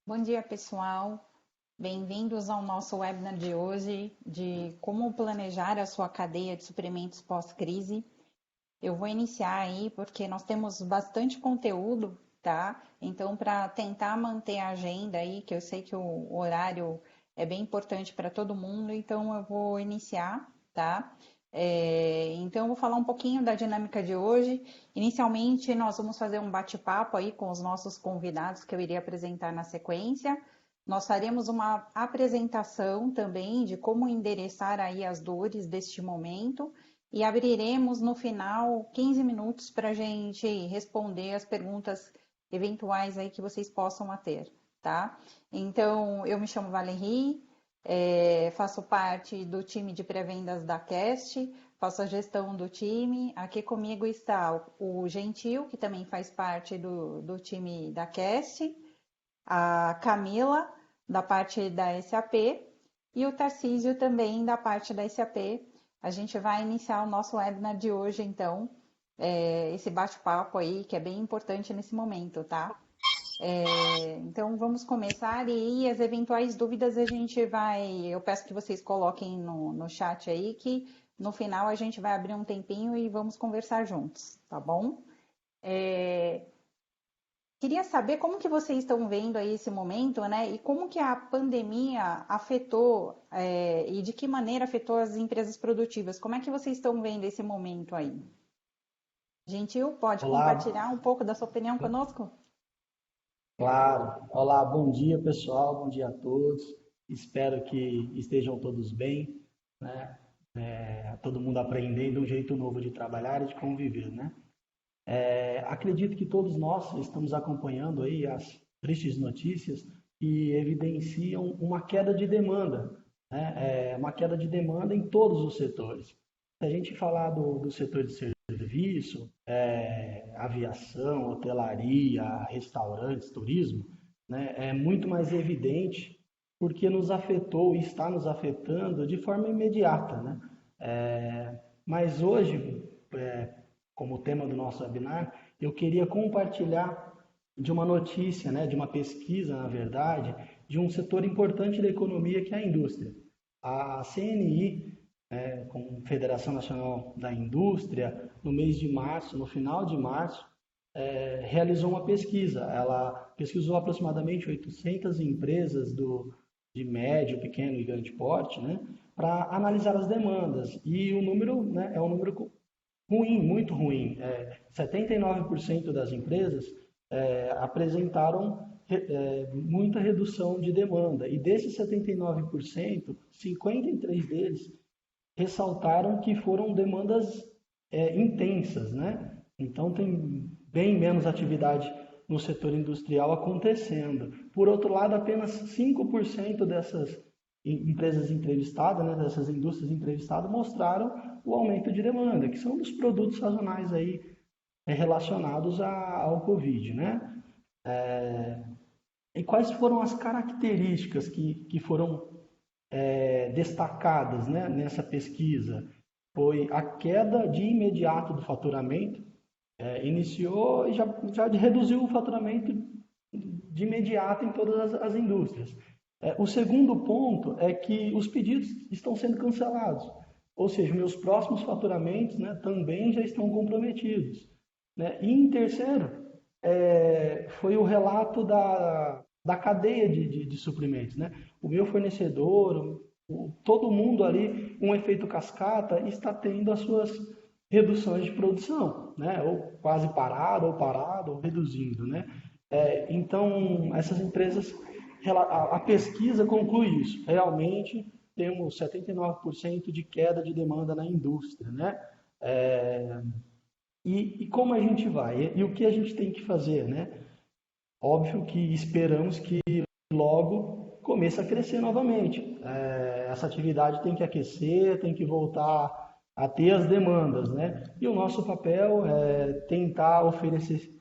Bom dia, pessoal. Bem-vindos ao nosso webinar de hoje de como planejar a sua cadeia de suprimentos pós-crise. Eu vou iniciar aí porque nós temos bastante conteúdo, tá? Então, para tentar manter a agenda aí, que eu sei que o horário é bem importante para todo mundo, então eu vou iniciar, tá? Então, eu vou falar um pouquinho da dinâmica de hoje. Inicialmente, nós vamos fazer um bate-papo aí com os nossos convidados que eu iria apresentar na sequência. Nós faremos uma apresentação também de como endereçar aí as dores deste momento e abriremos no final 15 minutos para a gente responder as perguntas eventuais aí que vocês possam ter, tá? Então, eu me chamo Valerie, faço parte do time de pré-vendas da Cast, faço a gestão do time. Aqui comigo está o Gentil, que também faz parte do time da Cast, a Camila, da parte da SAP, e o Tarcísio também da parte da SAP. A gente vai iniciar o nosso webinar de hoje, então, esse bate-papo aí, que é bem importante nesse momento, tá? Então, vamos começar e as eventuais dúvidas a gente vai... Eu peço que vocês coloquem no chat aí, que no final a gente vai abrir um tempinho e vamos conversar juntos, tá bom? Queria saber como que vocês estão vendo aí esse momento, né? E como que a pandemia afetou, e de que maneira afetou as empresas produtivas? Como é que vocês estão vendo esse momento aí? Gentil, pode Olá, compartilhar um pouco da sua opinião conosco? claro. Olá, bom dia pessoal, bom dia a todos. Espero que estejam todos bem, né? Todo mundo aprendendo um jeito novo de trabalhar e de conviver, né? Acredito que todos nós estamos acompanhando aí as tristes notícias que evidenciam uma queda de demanda, né? Uma queda de demanda em todos os setores. Se a gente falar do setor de serviço, aviação, hotelaria, restaurantes, turismo, né, é muito mais evidente porque nos afetou e está nos afetando de forma imediata, né? Mas hoje, como tema do nosso webinar, eu queria compartilhar de uma notícia, né, de uma pesquisa, na verdade, de um setor importante da economia que é a indústria. A CNI, como Federação Nacional da Indústria, no mês de março, no final de março, realizou uma pesquisa. Ela pesquisou aproximadamente 800 empresas de médio, pequeno e grande porte, né, para analisar as demandas. E o número, né, é um número ruim, muito ruim. 79% das empresas apresentaram muita redução de demanda. E desses 79%, 53 deles ressaltaram que foram demandas intensas, né? Então tem bem menos atividade no setor industrial acontecendo. Por outro lado, apenas 5% dessas empresas entrevistadas, né, dessas indústrias entrevistadas, mostraram o aumento de demanda, que são dos produtos sazonais aí relacionados ao Covid, né? E quais foram as características que foram destacadas, né, nessa pesquisa? Foi a queda de imediato do faturamento, iniciou e já reduziu o faturamento de imediato em todas as indústrias. O segundo ponto é que os pedidos estão sendo cancelados, ou seja, meus próximos faturamentos, né, também já estão comprometidos, né? E em terceiro, foi o relato da cadeia de suprimentos, né? O meu fornecedor, todo mundo ali, um efeito cascata, está tendo as suas reduções de produção, né? Ou quase parado, ou reduzindo, né? Então, essas empresas, a pesquisa conclui isso. Realmente, temos 79% de queda de demanda na indústria, né? E como a gente vai? E o que a gente tem que fazer, né? Óbvio que esperamos que logo comece a crescer novamente. Essa atividade tem que aquecer, tem que voltar a ter as demandas, né? E o nosso papel é tentar oferecer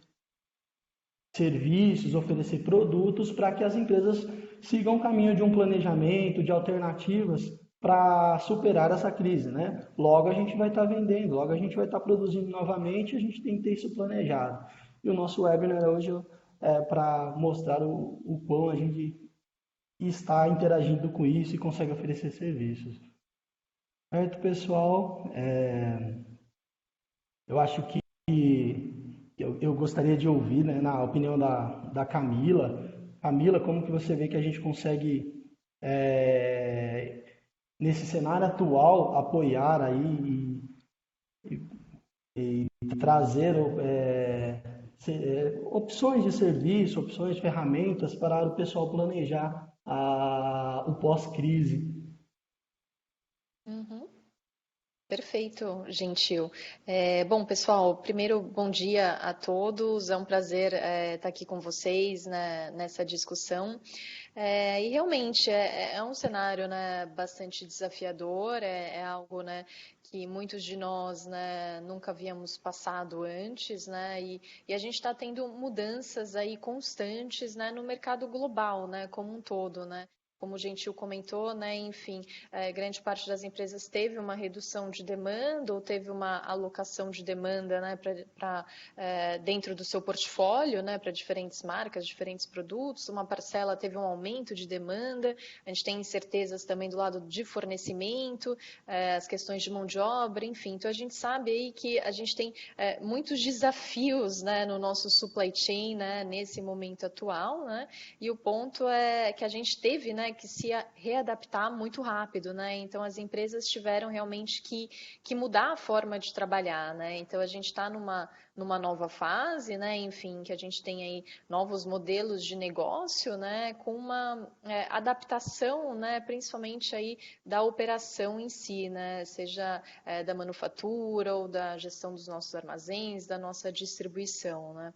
serviços, oferecer produtos para que as empresas sigam o caminho de um planejamento, de alternativas para superar essa crise, né? Logo a gente vai estar vendendo, logo a gente vai estar produzindo novamente, a gente tem que ter isso planejado. E o nosso webinar hoje para mostrar o quão a gente está interagindo com isso e consegue oferecer serviços. Certo, pessoal? Eu acho que eu gostaria de ouvir, né, na opinião da Camila. Camila, como que você vê que a gente consegue, nesse cenário atual, apoiar aí e trazer opções de serviço, opções de ferramentas para o pessoal planejar o pós-crise? Uhum. Perfeito, Gentil. Bom, pessoal, primeiro, bom dia a todos. É um prazer estar aqui com vocês, né, nessa discussão. E realmente é um cenário, né, bastante desafiador, é algo, né, que muitos de nós, né, nunca havíamos passado antes, né, e a gente está tendo mudanças aí constantes, né, no mercado global, né, como um todo, né. Como o Gentil comentou, né, enfim, grande parte das empresas teve uma redução de demanda ou teve uma alocação de demanda, né, dentro do seu portfólio, né, para diferentes marcas, diferentes produtos. Uma parcela teve um aumento de demanda. A gente tem incertezas também do lado de fornecimento, as questões de mão de obra, enfim. Então a gente sabe aí que a gente tem muitos desafios, né, no nosso supply chain, né, nesse momento atual, né. E o ponto é que a gente teve, né, que se readaptar muito rápido, né? Então as empresas tiveram realmente que mudar a forma de trabalhar, né? Então a gente está numa nova fase, né? Enfim, que a gente tem aí novos modelos de negócio, né? Com uma adaptação, né? Principalmente aí da operação em si, né? Seja da manufatura ou da gestão dos nossos armazéns, da nossa distribuição, né?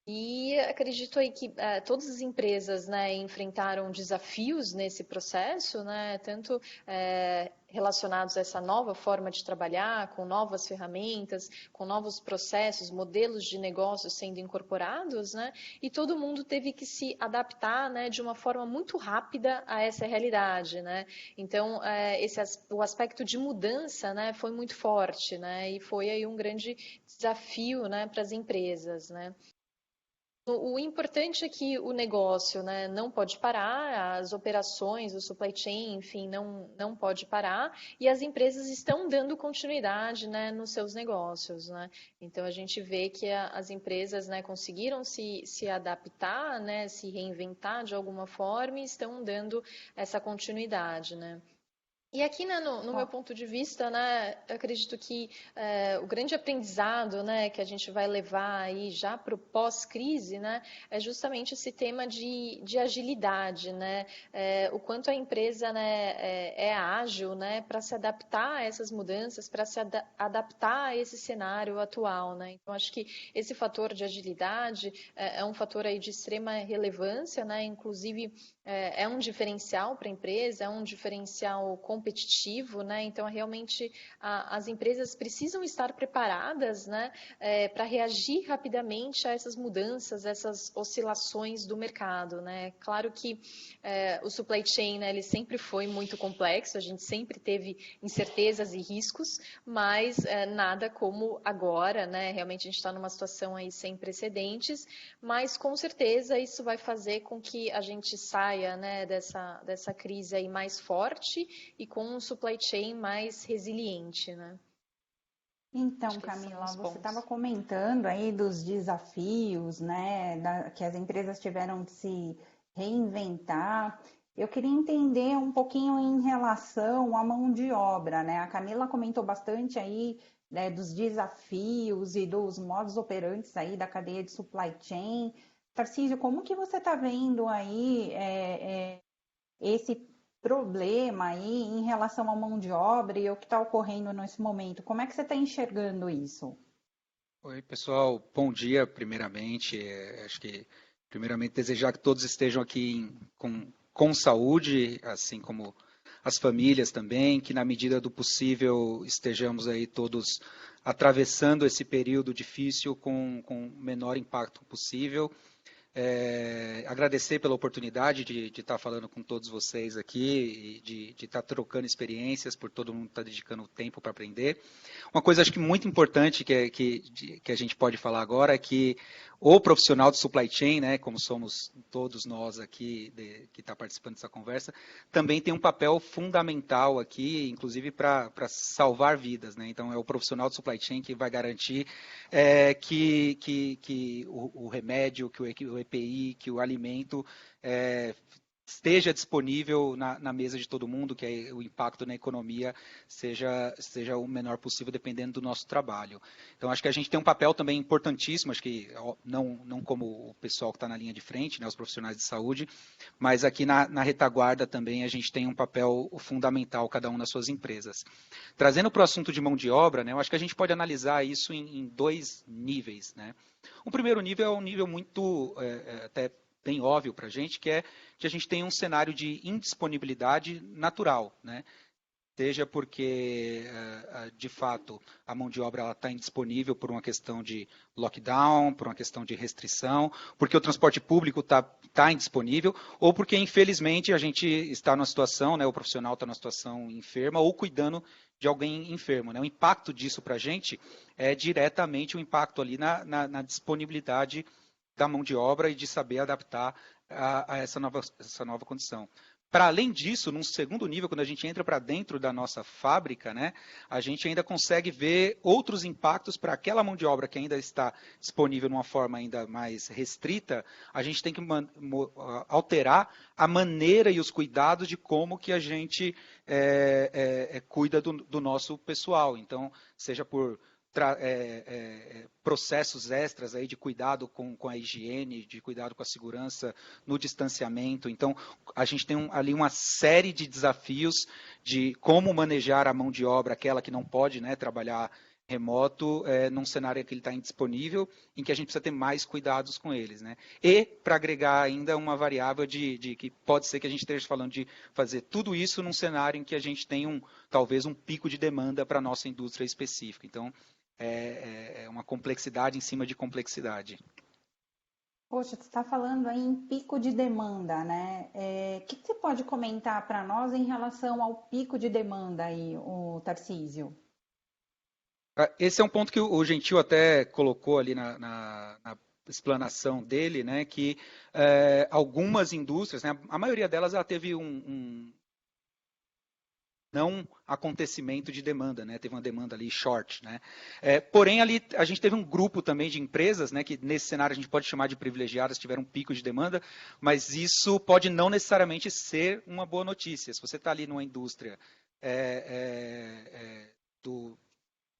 E acredito aí que todas as empresas, né, enfrentaram desafios nesse processo, né, tanto relacionados a essa nova forma de trabalhar, com novas ferramentas, com novos processos, modelos de negócios sendo incorporados, né, e todo mundo teve que se adaptar, né, de uma forma muito rápida a essa realidade, né. Então, o aspecto de mudança, né, foi muito forte, né, e foi aí um grande desafio, né, para as empresas, né. O importante é que o negócio, né, não pode parar, as operações, o supply chain, enfim, não pode parar, e as empresas estão dando continuidade, né, nos seus negócios, né? Então a gente vê que as empresas, né, conseguiram se adaptar, né, se reinventar de alguma forma e estão dando essa continuidade, né? E aqui, né, no meu ponto de vista, né, eu acredito que o grande aprendizado, né, que a gente vai levar aí já para o pós-crise, né, é justamente esse tema de agilidade, né, o quanto a empresa, né, é ágil, né, para se adaptar a essas mudanças, para se adaptar a esse cenário atual, né. Então, acho que esse fator de agilidade é um fator aí de extrema relevância, né, inclusive é um diferencial para a empresa, é um diferencial competitivo, né? Então, realmente, as empresas precisam estar preparadas, né, para reagir rapidamente a essas mudanças, essas oscilações do mercado, né? Claro que o supply chain, né, ele sempre foi muito complexo, a gente sempre teve incertezas e riscos, mas nada como agora, né? Realmente a gente está numa situação aí sem precedentes, mas com certeza isso vai fazer com que a gente saia, né, dessa crise aí mais forte e com um supply chain mais resiliente, né? Então, Camila, Camila, você estava comentando aí dos desafios, né, que as empresas tiveram de se reinventar. Eu queria entender um pouquinho em relação à mão de obra, né? A Camila comentou bastante aí, né, dos desafios e dos modos operantes aí da cadeia de supply chain. Tarcísio, como que você está vendo aí esse problema aí em relação à mão de obra e o que está ocorrendo nesse momento? Como é que você está enxergando isso? Oi, pessoal. Bom dia, primeiramente. Acho que, primeiramente, desejar que todos estejam aqui com saúde, assim como as famílias também, que na medida do possível estejamos aí todos atravessando esse período difícil com o menor impacto possível. Agradecer pela oportunidade de estar falando com todos vocês aqui e de estar trocando experiências, por todo mundo estar dedicando tempo para aprender. Uma coisa acho que muito importante que a gente pode falar agora é que o profissional de supply chain, né, como somos todos nós aqui que está participando dessa conversa, também tem um papel fundamental aqui, inclusive para salvar vidas, né? Então é o profissional de supply chain que vai garantir que o remédio, que o EPI, que o alimento esteja disponível na mesa de todo mundo, que o impacto na economia seja o menor possível, dependendo do nosso trabalho. Então, acho que a gente tem um papel também importantíssimo, acho que não como o pessoal que está na linha de frente, né, os profissionais de saúde, mas aqui na retaguarda também a gente tem um papel fundamental, cada um nas suas empresas. Trazendo para o assunto de mão de obra, né, eu acho que a gente pode analisar isso em dois níveis, né? O primeiro nível é um nível muito, até bem óbvio para a gente, que é que a gente tem um cenário de indisponibilidade natural, né? Seja porque, de fato, a mão de obra está indisponível por uma questão de lockdown, por uma questão de restrição, porque o transporte público está indisponível, ou porque, infelizmente, a gente está numa situação, né, o profissional está numa situação enferma ou cuidando de alguém enfermo, né? O impacto disso para a gente é diretamente o impacto ali na disponibilidade da mão de obra e de saber adaptar a essa nova condição. Para além disso, num segundo nível, quando a gente entra para dentro da nossa fábrica, né, a gente ainda consegue ver outros impactos para aquela mão de obra que ainda está disponível de uma forma ainda mais restrita. A gente tem que alterar a maneira e os cuidados de como que a gente cuida do nosso pessoal. Então, seja por processos extras aí de cuidado com a higiene, de cuidado com a segurança, no distanciamento. Então, a gente tem ali uma série de desafios de como manejar a mão de obra, aquela que não pode, né, trabalhar remoto, num cenário em que ele está indisponível, em que a gente precisa ter mais cuidados com eles, né? E, para agregar ainda uma variável de que pode ser que a gente esteja falando de fazer tudo isso num cenário em que a gente tem talvez um pico de demanda para a nossa indústria específica. Então, é uma complexidade em cima de complexidade. Poxa, você está falando aí em pico de demanda, né? O que você pode comentar para nós em relação ao pico de demanda aí, o Tarcísio? Esse é um ponto que o Gentil até colocou ali na explanação dele, né? Que algumas indústrias, né, a maioria delas ela teve um não acontecimento de demanda, né? Teve uma demanda ali short, né? Porém, ali a gente teve um grupo também de empresas, né? Que nesse cenário a gente pode chamar de privilegiadas, tiveram um pico de demanda, mas isso pode não necessariamente ser uma boa notícia. Se você está ali numa indústria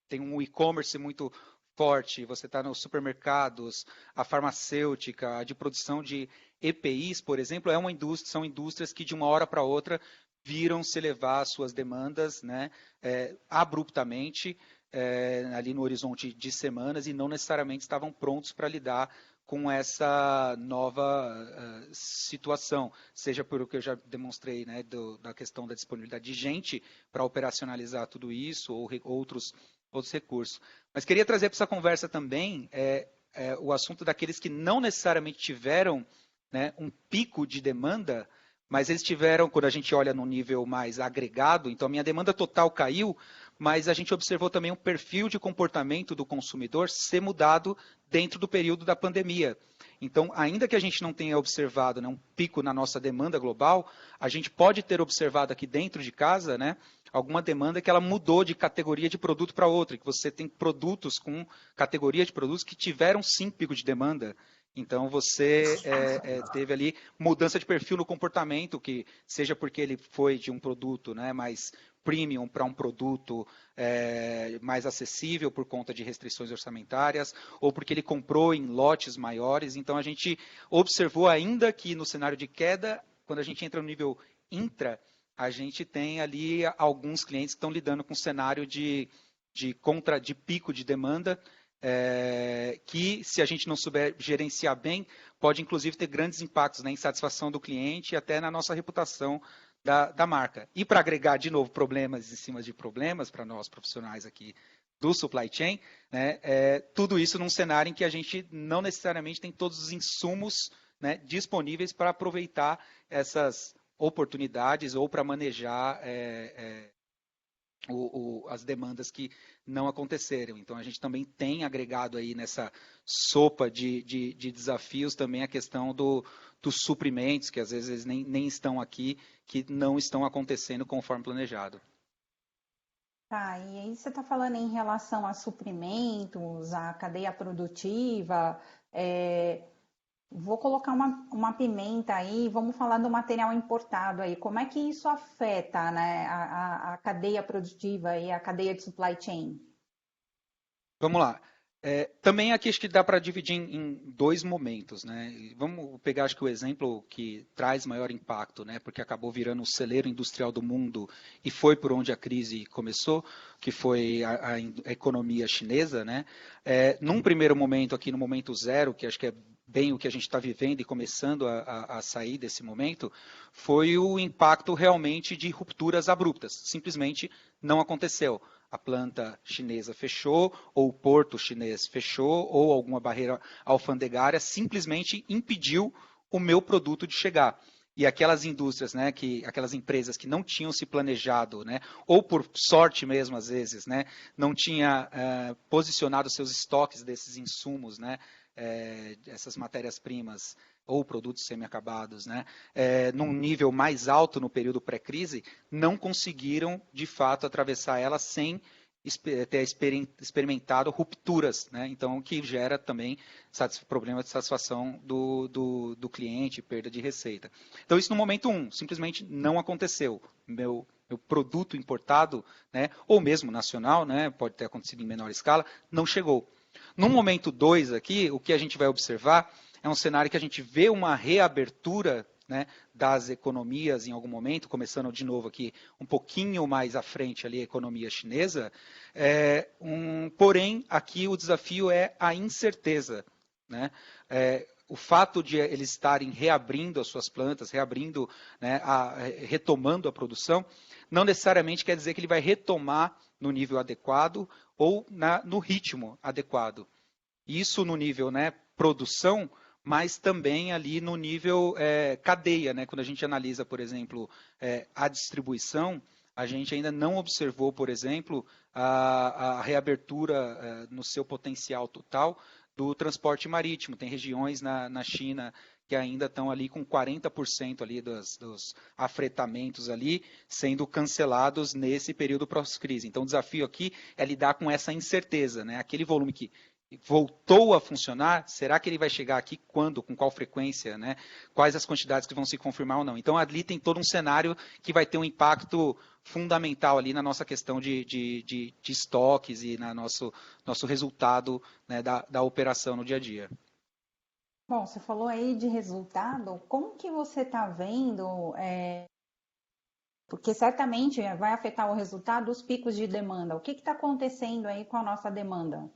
tem um e-commerce muito forte, você está nos supermercados, a farmacêutica, a de produção de EPIs, por exemplo, são indústrias que de uma hora para outra viram se elevar suas demandas, né, abruptamente, ali no horizonte de semanas, e não necessariamente estavam prontos para lidar com essa nova situação, seja por o que eu já demonstrei, né, da questão da disponibilidade de gente para operacionalizar tudo isso, ou outros recursos. Mas queria trazer para essa conversa também o assunto daqueles que não necessariamente tiveram, né, um pico de demanda, mas eles tiveram, quando a gente olha no nível mais agregado, então a minha demanda total caiu, mas a gente observou também um perfil de comportamento do consumidor ser mudado dentro do período da pandemia. Então, ainda que a gente não tenha observado, né, um pico na nossa demanda global, a gente pode ter observado aqui dentro de casa, né, alguma demanda que ela mudou de categoria de produto para outra, que você tem produtos com categoria de produtos que tiveram sim pico de demanda. Então, você teve ali mudança de perfil no comportamento, que seja porque ele foi de um produto, né, mais premium para um produto mais acessível por conta de restrições orçamentárias, ou porque ele comprou em lotes maiores. Então, a gente observou ainda que no cenário de queda, quando a gente entra no nível intra, a gente tem ali alguns clientes que estão lidando com um cenário de pico de demanda, que, se a gente não souber gerenciar bem, pode inclusive ter grandes impactos na insatisfação do cliente e até na nossa reputação da marca. E para agregar, de novo, problemas em cima de problemas para nós profissionais aqui do supply chain, né, tudo isso num cenário em que a gente não necessariamente tem todos os insumos, né, disponíveis para aproveitar essas oportunidades ou para manejar as demandas que não aconteceram. Então, a gente também tem agregado aí nessa sopa de desafios também a questão dos suprimentos, que às vezes nem estão aqui, que não estão acontecendo conforme planejado. Tá, e aí você está falando em relação a suprimentos, a cadeia produtiva, vou colocar uma pimenta aí, vamos falar do material importado aí. Como é que isso afeta, né, a cadeia produtiva e a cadeia de supply chain? Vamos lá. Também aqui acho que dá para dividir em dois momentos, né? Vamos pegar acho que o exemplo que traz maior impacto, né? Porque acabou virando o celeiro industrial do mundo e foi por onde a crise começou, que foi a economia chinesa, né? Num primeiro momento aqui, no momento zero, que acho que é bem o que a gente está vivendo e começando a sair desse momento, foi o impacto realmente de rupturas abruptas. Simplesmente não aconteceu. A planta chinesa fechou, ou o porto chinês fechou, ou alguma barreira alfandegária simplesmente impediu o meu produto de chegar. E aquelas indústrias, né, aquelas empresas que não tinham se planejado, né, ou por sorte mesmo às vezes, né, não tinha posicionado seus estoques desses insumos, né, essas matérias-primas ou produtos semi-acabados, né, num nível mais alto no período pré-crise, não conseguiram, de fato, atravessar ela sem ter experimentado rupturas, né? Então, que gera também problema de satisfação do cliente, perda de receita. Então, isso no momento 1, simplesmente não aconteceu. Meu produto importado, né, ou mesmo nacional, né, pode ter acontecido em menor escala, não chegou. No momento 2 aqui, o que a gente vai observar é um cenário que a gente vê uma reabertura, né, das economias em algum momento, começando de novo aqui um pouquinho mais à frente ali a economia chinesa, porém aqui o desafio é a incerteza, né? O fato de eles estarem reabrindo as suas plantas, reabrindo, né, retomando a produção, não necessariamente quer dizer que ele vai retomar no nível adequado ou no ritmo adequado. Isso no nível, né, produção, mas também ali no nível cadeia, né? Quando a gente analisa, por exemplo, a distribuição, a gente ainda não observou, por exemplo, a reabertura no seu potencial total do transporte marítimo. Tem regiões na China que ainda estão ali com 40% ali dos afretamentos ali sendo cancelados nesse período pós-crise. Então, o desafio aqui é lidar com essa incerteza, né? Aquele volume que voltou a funcionar, será que ele vai chegar aqui quando, com qual frequência, né? Quais as quantidades que vão se confirmar ou não? Então, ali tem todo um cenário que vai ter um impacto fundamental ali na nossa questão de estoques e no nosso resultado, né, da operação no dia a dia. Bom, você falou aí de resultado, como que você está vendo, porque certamente vai afetar o resultado os picos de demanda. O que está acontecendo aí com a nossa demanda?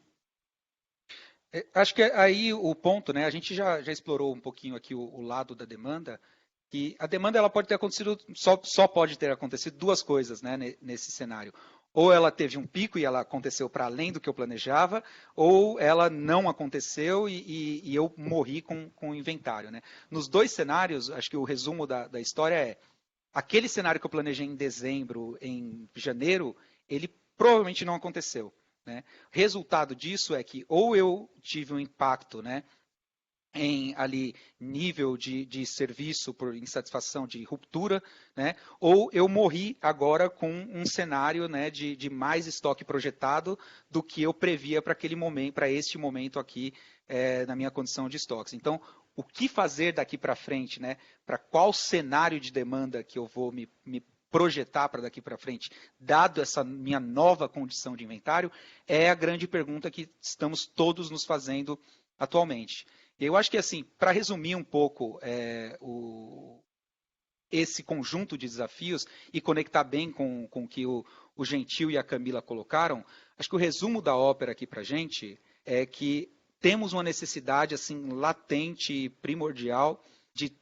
Acho que aí o ponto, né? A gente já explorou um pouquinho aqui o lado da demanda, que a demanda ela pode ter acontecido, só pode ter acontecido duas coisas, né, nesse cenário. Ou ela teve um pico e ela aconteceu para além do que eu planejava, ou ela não aconteceu e eu morri com o inventário, né? Nos dois cenários, acho que o resumo da história é aquele cenário que eu planejei em dezembro, em janeiro, ele provavelmente não aconteceu. Né? Resultado disso é que ou eu tive um impacto, né, em ali nível de serviço por insatisfação de ruptura, né, ou eu morri agora com um cenário, né, de mais estoque projetado do que eu previa para aquele momento, para este momento aqui na minha condição de estoques. Então, o que fazer daqui para frente, né, para qual cenário de demanda que eu vou me projetar para daqui para frente, dado essa minha nova condição de inventário, é a grande pergunta que estamos todos nos fazendo atualmente. Eu acho que, assim, para resumir um pouco esse conjunto de desafios e conectar bem com o que o Gentil e a Camila colocaram, acho que o resumo da ópera aqui para a gente é que temos uma necessidade assim latente e primordial de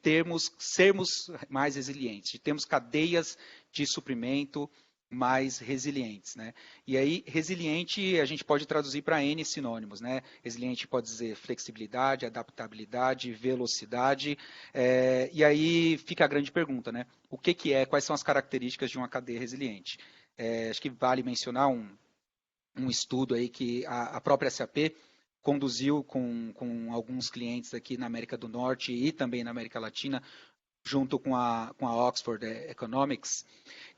sermos mais resilientes, de termos cadeias de suprimento mais resilientes, né? E aí, resiliente a gente pode traduzir para N sinônimos, né? Resiliente pode dizer flexibilidade, adaptabilidade, velocidade, e aí fica a grande pergunta, né? O que é, quais são as características de uma cadeia resiliente? Acho que vale mencionar um estudo aí que a própria SAP conduziu com alguns clientes aqui na América do Norte e também na América Latina, junto com a Oxford Economics,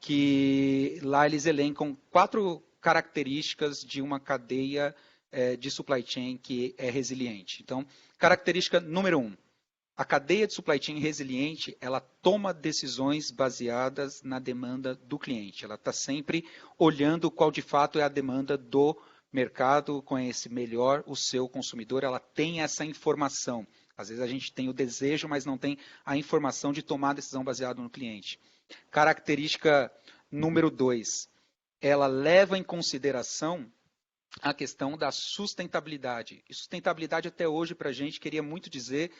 que lá eles elencam 4 características de uma cadeia de supply chain que é resiliente. Então, característica número 1, a cadeia de supply chain resiliente, ela toma decisões baseadas na demanda do cliente. Ela está sempre olhando qual de fato é a demanda do mercado, conhece melhor o seu consumidor, ela tem essa informação. Às vezes a gente tem o desejo, mas não tem a informação de tomar a decisão baseada no cliente. Característica número 2, ela leva em consideração a questão da sustentabilidade. E sustentabilidade até hoje, para a gente, queria muito dizer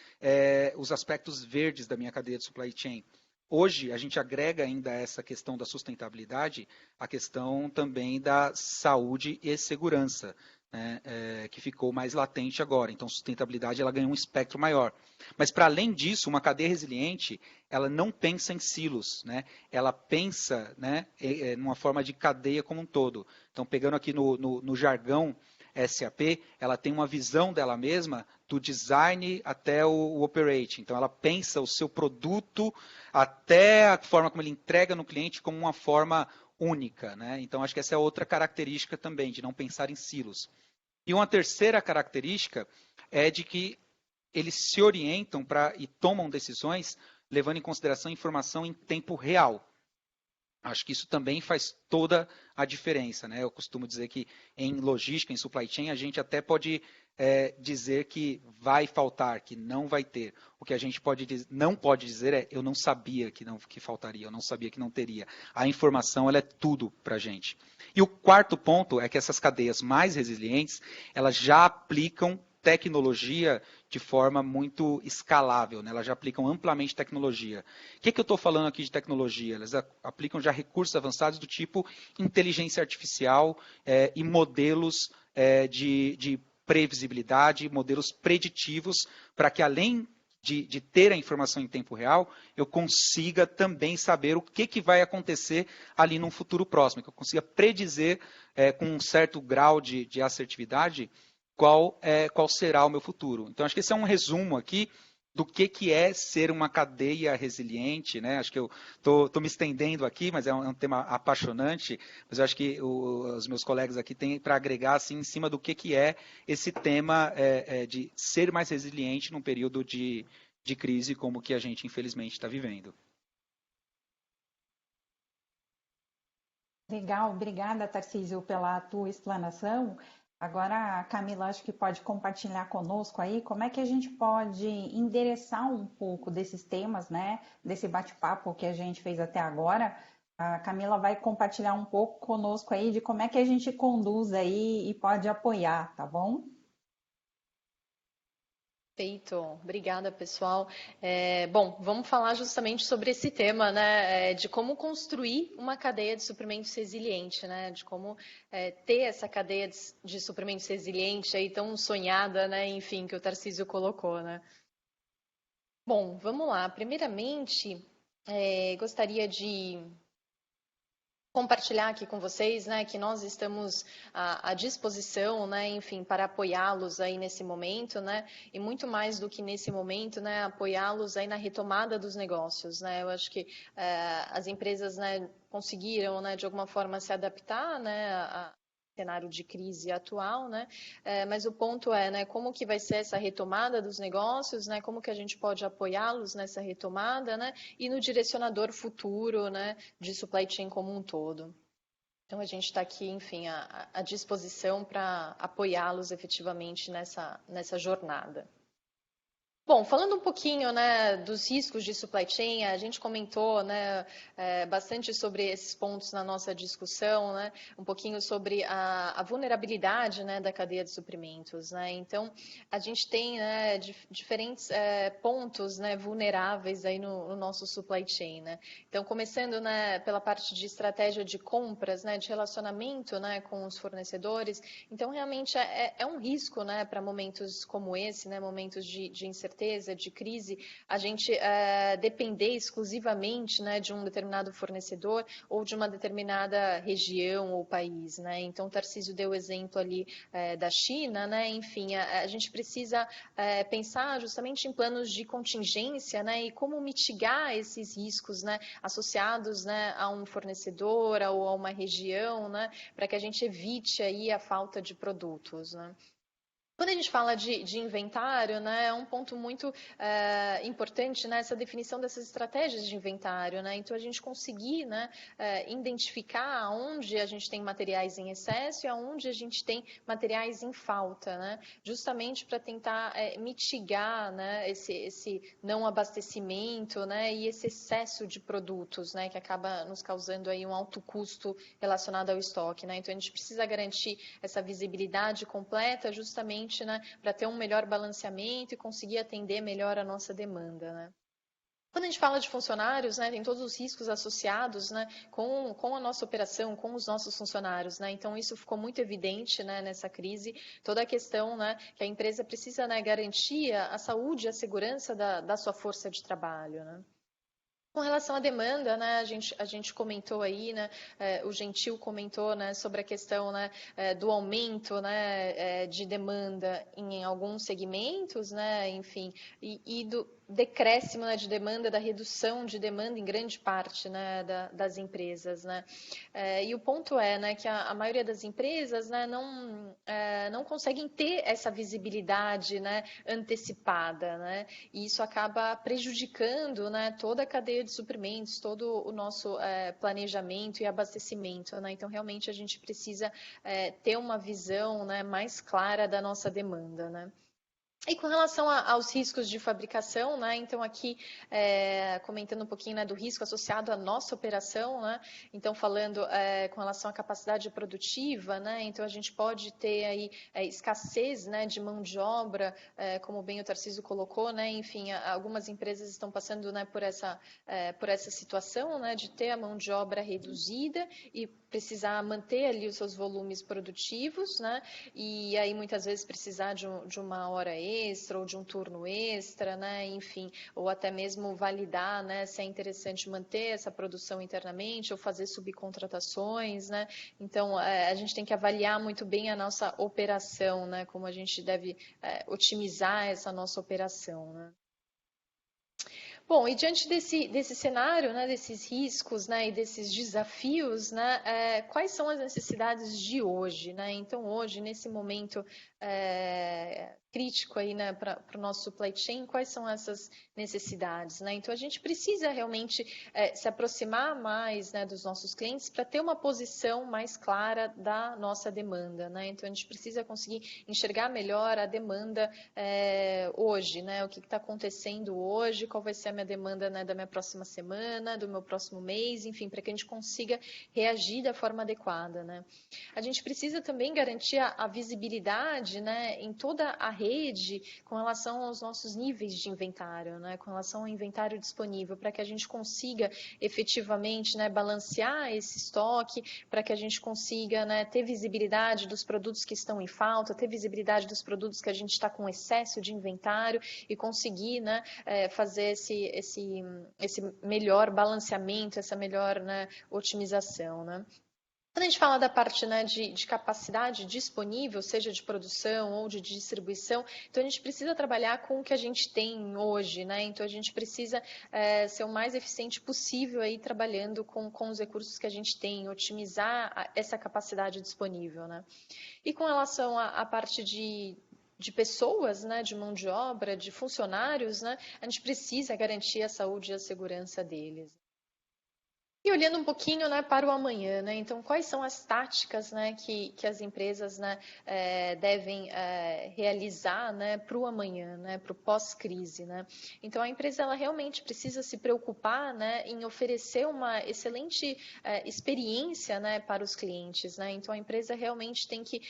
os aspectos verdes da minha cadeia de supply chain. Hoje, a gente agrega ainda essa questão da sustentabilidade, a questão também da saúde e segurança, né, que ficou mais latente agora. Então, sustentabilidade ela ganhou um espectro maior. Mas, para além disso, uma cadeia resiliente, ela não pensa em silos, né? Ela pensa, né, numa forma de cadeia como um todo. Então, pegando aqui no jargão SAP, ela tem uma visão dela mesma do design até o operate. Então, ela pensa o seu produto até a forma como ele entrega no cliente como uma forma única, né? Então, acho que essa é outra característica também, de não pensar em silos. E uma terceira característica é de que eles se orientam e tomam decisões levando em consideração informação em tempo real. Acho que isso também faz toda a diferença, né? Eu costumo dizer que em logística, em supply chain, a gente até pode dizer que vai faltar, que não vai ter. O que a gente não pode dizer é eu não sabia que faltaria, eu não sabia que não teria. A informação ela é tudo para a gente. E o quarto ponto é que essas cadeias mais resilientes, elas já aplicam tecnologia de forma muito escalável, né? Elas já aplicam amplamente tecnologia. O que eu estou falando aqui de tecnologia? Elas aplicam já recursos avançados do tipo inteligência artificial e modelos de previsibilidade, modelos preditivos, para que além de ter a informação em tempo real, eu consiga também saber o que vai acontecer ali num futuro próximo, que eu consiga predizer com um certo grau de assertividade qual será o meu futuro. Então, acho que esse é um resumo aqui do que é ser uma cadeia resiliente, né? Acho que eu estou me estendendo aqui, mas é um tema apaixonante, mas eu acho que os meus colegas aqui têm para agregar assim, em cima do que é esse tema de ser mais resiliente num período de crise como que a gente, infelizmente, está vivendo. Legal, obrigada, Tarcísio, pela tua explanação. Agora, a Camila, acho que pode compartilhar conosco aí como é que a gente pode endereçar um pouco desses temas, né? Desse bate-papo que a gente fez até agora. A Camila vai compartilhar um pouco conosco aí de como é que a gente conduz aí e pode apoiar, tá bom? Perfeito, obrigada pessoal. Bom, vamos falar justamente sobre esse tema, né, de como construir uma cadeia de suprimentos resiliente, né, de como ter essa cadeia de suprimentos resiliente aí tão sonhada, né, enfim, que o Tarcísio colocou, né. Bom, vamos lá. Primeiramente, gostaria de compartilhar aqui com vocês, né, que nós estamos à disposição, né, enfim, para apoiá-los aí nesse momento, né, e muito mais do que nesse momento, né, apoiá-los aí na retomada dos negócios, né. Eu acho que as empresas, né, conseguiram, né, de alguma forma se adaptar, né, cenário de crise atual, né? Mas o ponto é, né, como que vai ser essa retomada dos negócios, né? Como que a gente pode apoiá-los nessa retomada, né? E no direcionador futuro, né, de supply chain como um todo. Então a gente está aqui, enfim, à disposição para apoiá-los efetivamente nessa jornada. Bom, falando um pouquinho, né, dos riscos de supply chain, a gente comentou, né, bastante sobre esses pontos na nossa discussão, né, um pouquinho sobre a vulnerabilidade, né, da cadeia de suprimentos, né. Então, a gente tem, né, diferentes pontos, né, vulneráveis aí no nosso supply chain, né. Então, começando, né, pela parte de estratégia de compras, né, de relacionamento, né, com os fornecedores. Então, realmente é um risco, né, para momentos como esse, né, momentos de incerteza, incerteza, de crise, a gente depender exclusivamente, né, de um determinado fornecedor ou de uma determinada região ou país, né? Então, o Tarcísio deu o exemplo ali da China, né? Enfim, a gente precisa pensar justamente em planos de contingência, né? E como mitigar esses riscos, né? Associados, né, a um fornecedor ou a uma região, né? Para que a gente evite aí a falta de produtos, né? Quando a gente fala de inventário, né, é um ponto muito importante, né, essa definição dessas estratégias de inventário, né? Então, a gente conseguir, né, identificar onde a gente tem materiais em excesso e aonde a gente tem materiais em falta, né? Justamente para tentar mitigar, né, esse não abastecimento, né, e esse excesso de produtos, né, que acaba nos causando aí um alto custo relacionado ao estoque, né? Então, a gente precisa garantir essa visibilidade completa justamente, né, para ter um melhor balanceamento e conseguir atender melhor a nossa demanda, né? Quando a gente fala de funcionários, né, tem todos os riscos associados, né, com a nossa operação, com os nossos funcionários, né? Então, isso ficou muito evidente, né, nessa crise, toda a questão, né, que a empresa precisa, né, garantir a saúde e a segurança da sua força de trabalho, né? Com relação à demanda, né, a gente comentou aí, né, o Gentil comentou, né, sobre a questão, né, do aumento, né, de demanda em alguns segmentos, né, enfim, e do decréscimo, né, de demanda, da redução de demanda em grande parte, né, das empresas, né. E o ponto é, né, que a maioria das empresas, né, não conseguem ter essa visibilidade, né, antecipada, né, e isso acaba prejudicando, né, toda a cadeia de suprimentos, todo o nosso planejamento e abastecimento, né? Então, realmente, a gente precisa ter uma visão, né, mais clara da nossa demanda, né? E com relação aos riscos de fabricação, né? Então, aqui, comentando um pouquinho, né, do risco associado à nossa operação, né? Então, falando com relação à capacidade produtiva, né? Então, a gente pode ter aí escassez, né, de mão de obra, como bem o Tarcísio colocou, né? Enfim, algumas empresas estão passando, né, por essa situação, né, de ter a mão de obra reduzida e precisar manter ali os seus volumes produtivos, né? E aí muitas vezes precisar de uma hora extra ou de um turno extra, né? Enfim, ou até mesmo validar, né, se é interessante manter essa produção internamente ou fazer subcontratações, né? Então, a gente tem que avaliar muito bem a nossa operação, né? Como a gente deve otimizar essa nossa operação, né? Bom, e diante desse cenário, né, desses riscos, né, e desses desafios, né, quais são as necessidades de hoje, né? Então, hoje, nesse momento crítico aí, né, para o nosso supply chain, quais são essas necessidades, né? Então, a gente precisa realmente se aproximar mais, né, dos nossos clientes para ter uma posição mais clara da nossa demanda, né? Então, a gente precisa conseguir enxergar melhor a demanda hoje, né? O que está acontecendo hoje, qual vai ser a minha demanda, né, da minha próxima semana, do meu próximo mês, enfim, para que a gente consiga reagir da forma adequada, né? A gente precisa também garantir a visibilidade, né, em toda a rede com relação aos nossos níveis de inventário, né, com relação ao inventário disponível, para que a gente consiga efetivamente, né, balancear esse estoque, para que a gente consiga, né, ter visibilidade dos produtos que estão em falta, ter visibilidade dos produtos que a gente está com excesso de inventário e conseguir, né, fazer esse melhor balanceamento, essa melhor, né, otimização, né? Quando a gente fala da parte, né, de capacidade disponível, seja de produção ou de distribuição, então a gente precisa trabalhar com o que a gente tem hoje, né? Então a gente precisa ser o mais eficiente possível aí trabalhando com os recursos que a gente tem, otimizar essa capacidade disponível, né? E com relação à parte de pessoas, né, de mão de obra, de funcionários, né, a gente precisa garantir a saúde e a segurança deles. E olhando um pouquinho, né, para o amanhã, né? Então, quais são as táticas, né, que as empresas, né, devem realizar, né, para o amanhã, né, para o pós-crise, né? Então, a empresa ela realmente precisa se preocupar, né, em oferecer uma excelente experiência, né, para os clientes, né? Então, a empresa realmente tem que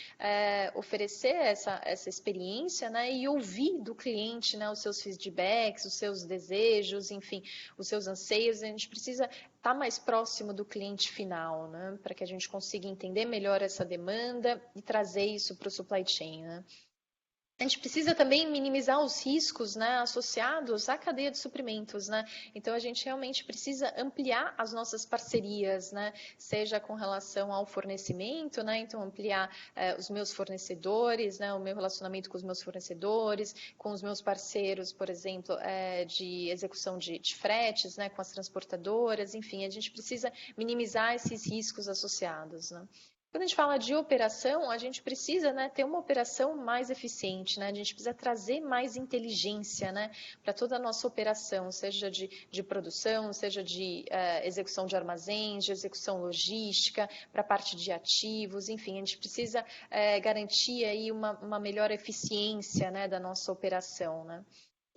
oferecer essa experiência, né, e ouvir do cliente, né, os seus feedbacks, os seus desejos, enfim, os seus anseios. A gente precisa estar mais próximo do cliente final, né? Para que a gente consiga entender melhor essa demanda e trazer isso para o supply chain, né? A gente precisa também minimizar os riscos, né, associados à cadeia de suprimentos, né? Então a gente realmente precisa ampliar as nossas parcerias, né? Seja com relação ao fornecimento, né? Então ampliar os meus fornecedores, né? O meu relacionamento com os meus fornecedores, com os meus parceiros, por exemplo, de execução de fretes, né? Com as transportadoras, enfim, a gente precisa minimizar esses riscos associados, né? Quando a gente fala de operação, a gente precisa, né, ter uma operação mais eficiente, né? A gente precisa trazer mais inteligência, né, para toda a nossa operação, seja de produção, seja de execução de armazéns, de execução logística, para a parte de ativos, enfim, a gente precisa garantir aí uma melhor eficiência, né, da nossa operação, né?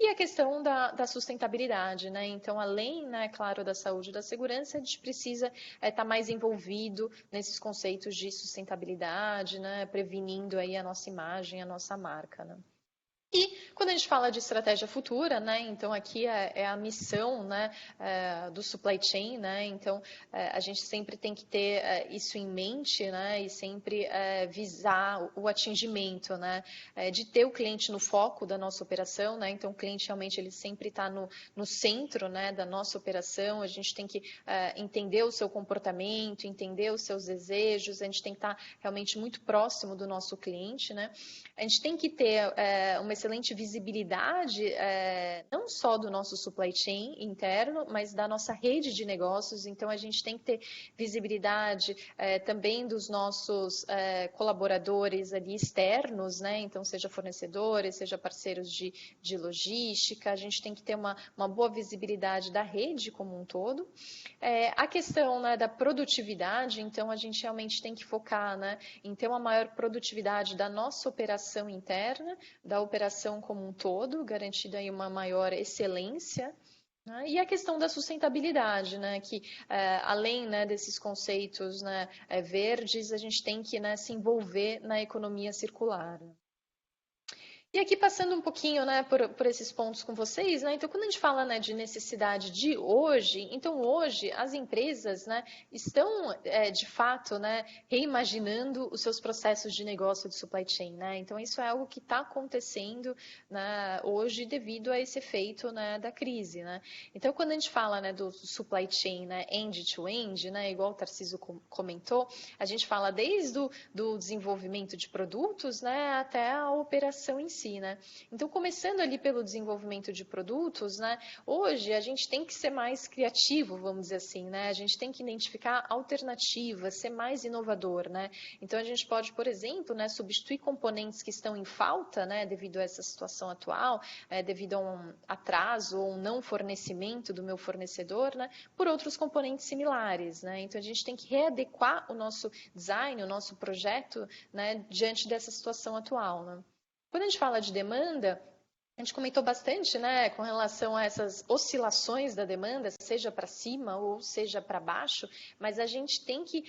E a questão da sustentabilidade, né? Então, além, né, claro, da saúde e da segurança, a gente precisa estar mais envolvido nesses conceitos de sustentabilidade, né? Prevenindo aí a nossa imagem, a nossa marca, né? E quando a gente fala de estratégia futura, né, então aqui é a missão, né, do supply chain, né, então a gente sempre tem que ter isso em mente, né, e sempre visar o atingimento, né, de ter o cliente no foco da nossa operação, né, então o cliente realmente ele sempre está no centro, né, da nossa operação, a gente tem que entender o seu comportamento, entender os seus desejos, a gente tem que estar realmente muito próximo do nosso cliente, né, a gente tem que ter uma excelente visibilidade, não só do nosso supply chain interno, mas da nossa rede de negócios. Então, a gente tem que ter visibilidade também dos nossos colaboradores ali externos, né? Então, seja fornecedores, seja parceiros de logística. A gente tem que ter uma boa visibilidade da rede como um todo. A questão, né, da produtividade, então, a gente realmente tem que focar, né, em ter uma maior produtividade da nossa operação interna, da operação como um todo, garantindo aí uma maior excelência, né? E a questão da sustentabilidade, né, que além, né, desses conceitos, né, verdes, a gente tem que, né, se envolver na economia circular. E aqui passando um pouquinho, né, por esses pontos com vocês, né, então quando a gente fala, né, de necessidade de hoje, então hoje as empresas, né, estão de fato, né, reimaginando os seus processos de negócio de supply chain, né, então isso é algo que está acontecendo, né, hoje devido a esse efeito, né, da crise, né. Então quando a gente fala, né, do supply chain, né, end-to-end, né, igual o Tarcísio comentou, a gente fala desde do desenvolvimento de produtos, né, até a operação em si. Né? Então, começando ali pelo desenvolvimento de produtos, né, hoje a gente tem que ser mais criativo, vamos dizer assim, né? A gente tem que identificar alternativas, ser mais inovador, né? Então, a gente pode, por exemplo, né, substituir componentes que estão em falta, né, devido a essa situação atual, devido a um atraso ou um não fornecimento do meu fornecedor, né, por outros componentes similares, né? Então, a gente tem que readequar o nosso design, o nosso projeto, né, diante dessa situação atual, né? Quando a gente fala de demanda, a gente comentou bastante, né, com relação a essas oscilações da demanda, seja para cima ou seja para baixo, mas a gente tem que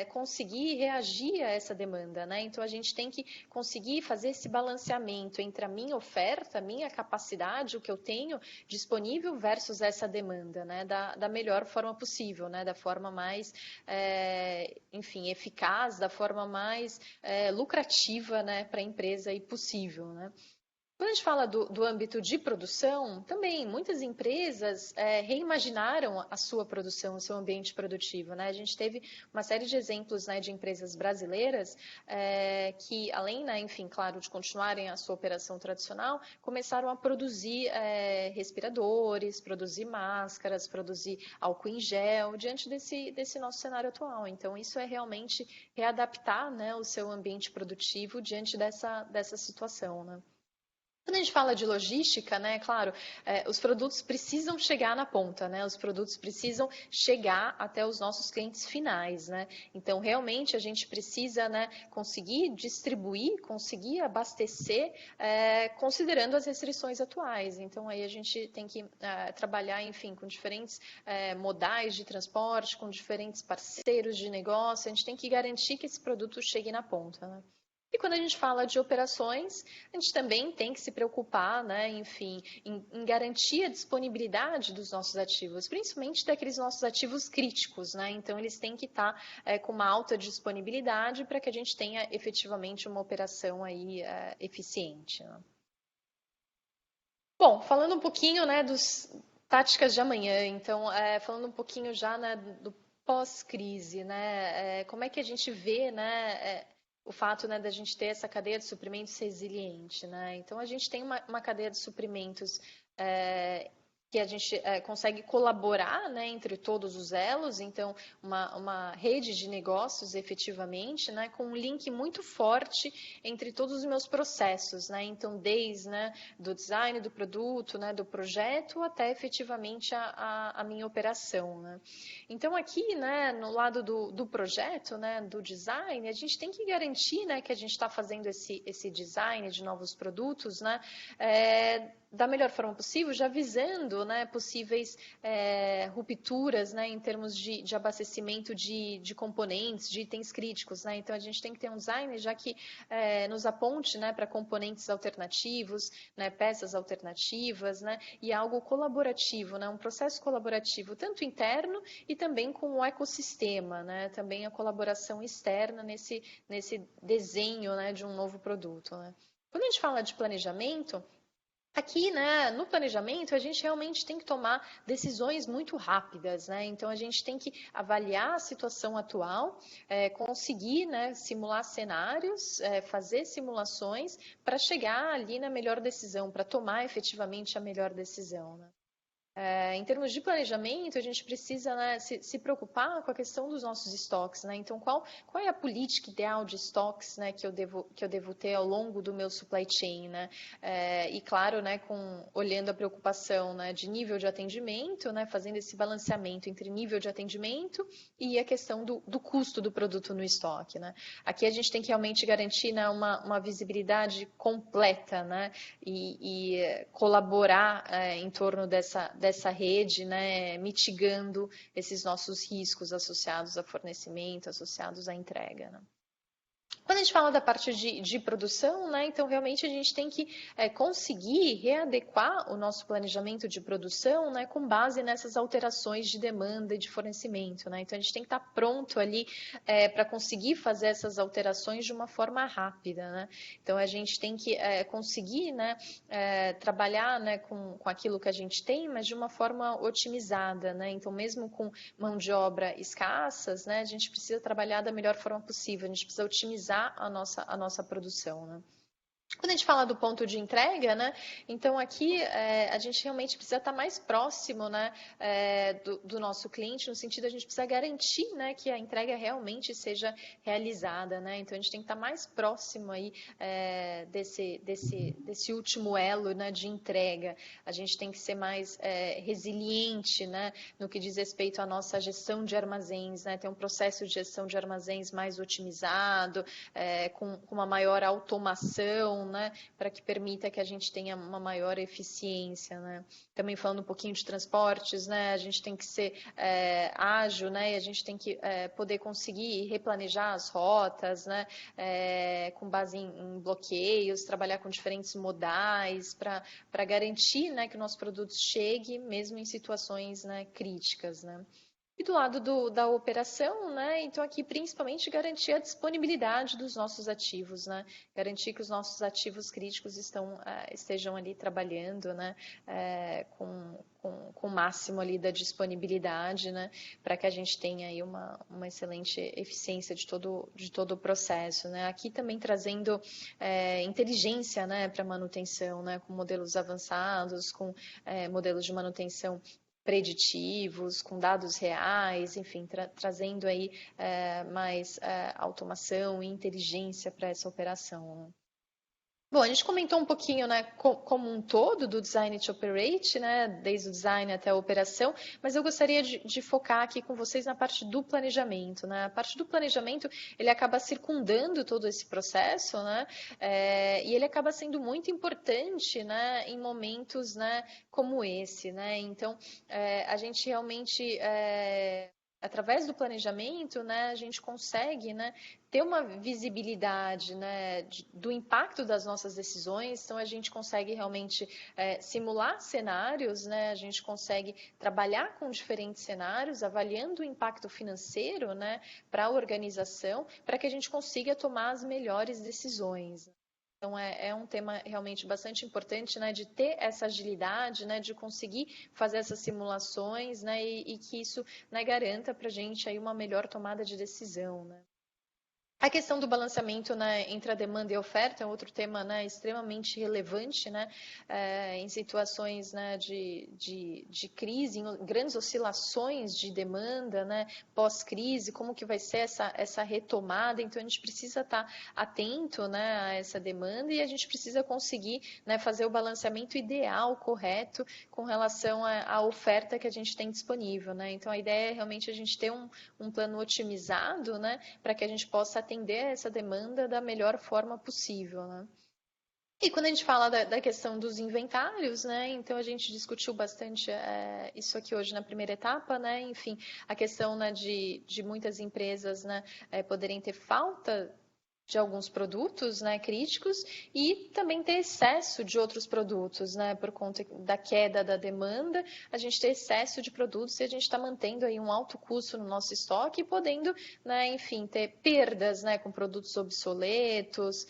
conseguir reagir a essa demanda, né? Então a gente tem que conseguir fazer esse balanceamento entre a minha oferta, a minha capacidade, o que eu tenho disponível versus essa demanda, né? Da melhor forma possível, né? Da forma mais, enfim, eficaz, da forma mais lucrativa, né, para a empresa e possível, né? Quando a gente fala do âmbito de produção, também muitas empresas reimaginaram a sua produção, o seu ambiente produtivo, né? A gente teve uma série de exemplos, né, de empresas brasileiras que, além, né, enfim, claro, de continuarem a sua operação tradicional, começaram a produzir respiradores, produzir máscaras, produzir álcool em gel, diante desse nosso cenário atual. Então, isso é realmente readaptar, né, o seu ambiente produtivo diante dessa situação, né? Quando a gente fala de logística, né, claro, os produtos precisam chegar na ponta, né, os produtos precisam chegar até os nossos clientes finais, né, então realmente a gente precisa, né, conseguir distribuir, conseguir abastecer, considerando as restrições atuais, então aí a gente tem que trabalhar, enfim, com diferentes modais de transporte, com diferentes parceiros de negócio, a gente tem que garantir que esse produto chegue na ponta, né. E quando a gente fala de operações, a gente também tem que se preocupar, né, enfim, em garantir a disponibilidade dos nossos ativos, principalmente daqueles nossos ativos críticos, né? Então, eles têm que estar com uma alta disponibilidade para que a gente tenha efetivamente uma operação aí eficiente, né? Bom, falando um pouquinho, né, dos táticas de amanhã, então, falando um pouquinho já, né, do pós-crise, né, como é que a gente vê, né, o fato, né, da gente ter essa cadeia de suprimentos resiliente, né? Então, a gente tem uma cadeia de suprimentos que a gente consegue colaborar, né, entre todos os elos, então uma rede de negócios efetivamente, né, com um link muito forte entre todos os meus processos, né, então desde, né, do design do produto, né, do projeto até efetivamente a minha operação, né. Então aqui, né, no lado do projeto, né, do design, a gente tem que garantir, né, que a gente está fazendo esse design de novos produtos, né, da melhor forma possível, já visando, né, possíveis rupturas, né, em termos de abastecimento de componentes, de itens críticos, né? Então a gente tem que ter um design já que nos aponte, né, para componentes alternativos, né, peças alternativas, né, e algo colaborativo, né, um processo colaborativo tanto interno e também com o ecossistema, né, também a colaboração externa nesse desenho, né, de um novo produto, né? Quando a gente fala de planejamento, aqui, né, no planejamento, a gente realmente tem que tomar decisões muito rápidas, né? Então, a gente tem que avaliar a situação atual, conseguir, né, simular cenários, fazer simulações para chegar ali na melhor decisão, para tomar efetivamente a melhor decisão, né? Em termos de planejamento, a gente precisa, né, se preocupar com a questão dos nossos estoques, né? Então, qual é a política ideal de estoques, né, que eu devo ter ao longo do meu supply chain, né? E claro, né, olhando a preocupação, né, de nível de atendimento, né, fazendo esse balanceamento entre nível de atendimento e a questão do custo do produto no estoque, né? Aqui a gente tem que realmente garantir, né, uma visibilidade completa, né, e colaborar em torno dessa rede, né, mitigando esses nossos riscos associados a fornecimento, associados à entrega, né? Quando a gente fala da parte de produção, né, então realmente a gente tem que conseguir readequar o nosso planejamento de produção, né, com base nessas alterações de demanda e de fornecimento, né? Então a gente tem que estar pronto ali para conseguir fazer essas alterações de uma forma rápida, né? Então a gente tem que conseguir, né, trabalhar, né, com aquilo que a gente tem, mas de uma forma otimizada, né? Então mesmo com mão de obra escassas, né, a gente precisa trabalhar da melhor forma possível, a gente precisa otimizar a nossa produção, né? Quando a gente fala do ponto de entrega, né, então aqui a gente realmente precisa estar mais próximo, né, do nosso cliente, no sentido de a gente precisa garantir, né, que a entrega realmente seja realizada, né? Então a gente tem que estar mais próximo aí desse último elo, né, de entrega. A gente tem que ser mais resiliente, né, no que diz respeito à nossa gestão de armazéns, né, ter um processo de gestão de armazéns mais otimizado, com uma maior automação, né, para que permita que a gente tenha uma maior eficiência, né? Também falando um pouquinho de transportes, né, a gente tem que ser ágil, né, e a gente tem que poder conseguir replanejar as rotas, né, com base em bloqueios, trabalhar com diferentes modais para garantir, né, que o nosso produto chegue mesmo em situações, né, críticas, né? E do lado da operação, né, então aqui principalmente garantir a disponibilidade dos nossos ativos, né, garantir que os nossos ativos críticos estejam ali trabalhando, né, com o máximo ali da disponibilidade, né, para que a gente tenha aí uma excelente eficiência de todo o processo, né. Aqui também trazendo inteligência, né, para manutenção, né, com modelos avançados, com modelos de manutenção preditivos, com dados reais, enfim, trazendo aí mais automação e inteligência para essa operação. Bom, a gente comentou um pouquinho, né, como um todo do Design to Operate, né, desde o design até a operação, mas eu gostaria de focar aqui com vocês na parte do planejamento, né? A parte do planejamento, ele acaba circundando todo esse processo, né, e ele acaba sendo muito importante, né, em momentos, né, como esse, né? Então, a gente realmente através do planejamento, né, a gente consegue, né, ter uma visibilidade, né, do impacto das nossas decisões. Então, a gente consegue realmente simular cenários, né, a gente consegue trabalhar com diferentes cenários, avaliando o impacto financeiro, né, para a organização, para que a gente consiga tomar as melhores decisões. Então, é um tema realmente bastante importante, né, de ter essa agilidade, né, de conseguir fazer essas simulações, né, e que isso, né, garanta para a gente aí uma melhor tomada de decisão, né. A questão do balanceamento, né, entre a demanda e a oferta é outro tema, né, extremamente relevante, né, em situações, né, de crise, em grandes oscilações de demanda, né, pós-crise, como que vai ser essa retomada. Então, a gente precisa estar atento, né, a essa demanda e a gente precisa conseguir, né, fazer o balanceamento ideal, correto, com relação à oferta que a gente tem disponível, né. Então, a ideia é realmente a gente ter um plano otimizado, né, para que a gente possa atender essa demanda da melhor forma possível, né? E quando a gente fala da questão dos inventários, né, então a gente discutiu bastante isso aqui hoje na primeira etapa, né, enfim, a questão, né, de muitas empresas, né, poderem ter falta de alguns produtos, né, críticos, e também ter excesso de outros produtos, né, por conta da queda da demanda, a gente ter excesso de produtos e a gente está mantendo aí um alto custo no nosso estoque e podendo, né, enfim, ter perdas, né, com produtos obsoletos,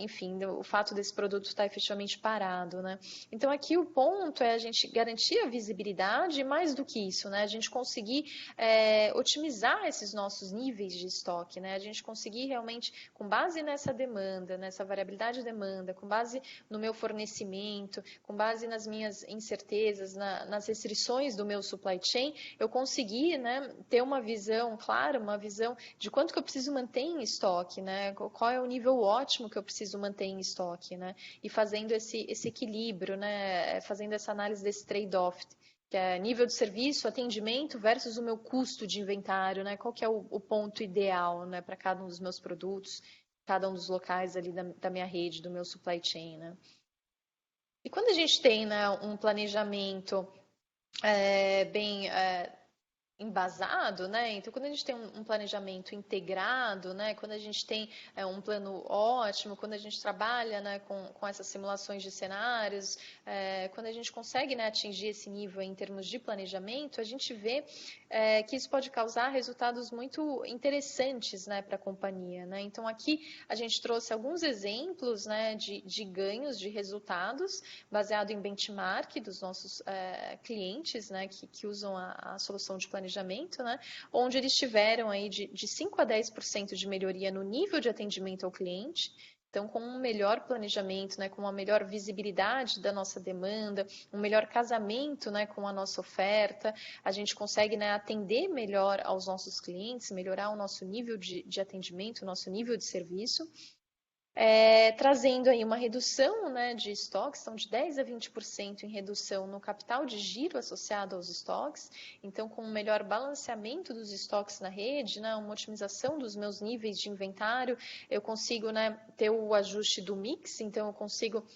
enfim, o fato desse produto estar efetivamente parado, né. Então, aqui o ponto é a gente garantir a visibilidade e, mais do que isso, né, a gente conseguir otimizar esses nossos níveis de estoque, né, a gente conseguir realmente, com base nessa demanda, nessa variabilidade de demanda, com base no meu fornecimento, com base nas minhas incertezas, nas restrições do meu supply chain, eu conseguir, né, ter uma visão clara, uma visão de quanto que eu preciso manter em estoque, né, qual é o nível ótimo que eu preciso manter em estoque, né, e fazendo esse equilíbrio, né, fazendo essa análise desse trade-off, que é nível de serviço, atendimento versus o meu custo de inventário, né? Qual que é o ponto ideal, né, para cada um dos meus produtos, cada um dos locais ali da minha rede, do meu supply chain, né? E quando a gente tem, né, um planejamento bem embasado, né? Então, quando a gente tem um planejamento integrado, né? Quando a gente tem um plano ótimo, quando a gente trabalha, né, com essas simulações de cenários, quando a gente consegue, né, atingir esse nível em termos de planejamento, a gente vê que isso pode causar resultados muito interessantes, né, para a companhia, né? Então, aqui a gente trouxe alguns exemplos, né, de ganhos, de resultados, baseado em benchmark dos nossos clientes, né, que usam a solução de planejamento, né, onde eles tiveram aí de 5 a 10% de melhoria no nível de atendimento ao cliente. Então, com um melhor planejamento, né, com uma melhor visibilidade da nossa demanda, um melhor casamento, né, com a nossa oferta, a gente consegue, né, atender melhor aos nossos clientes, melhorar o nosso nível de atendimento, o nosso nível de serviço. Trazendo aí uma redução, né, de estoques, então de 10 a 20% em redução no capital de giro associado aos estoques, então com um melhor balanceamento dos estoques na rede, né, uma otimização dos meus níveis de inventário, eu consigo, né, ter o ajuste do mix, então eu consigo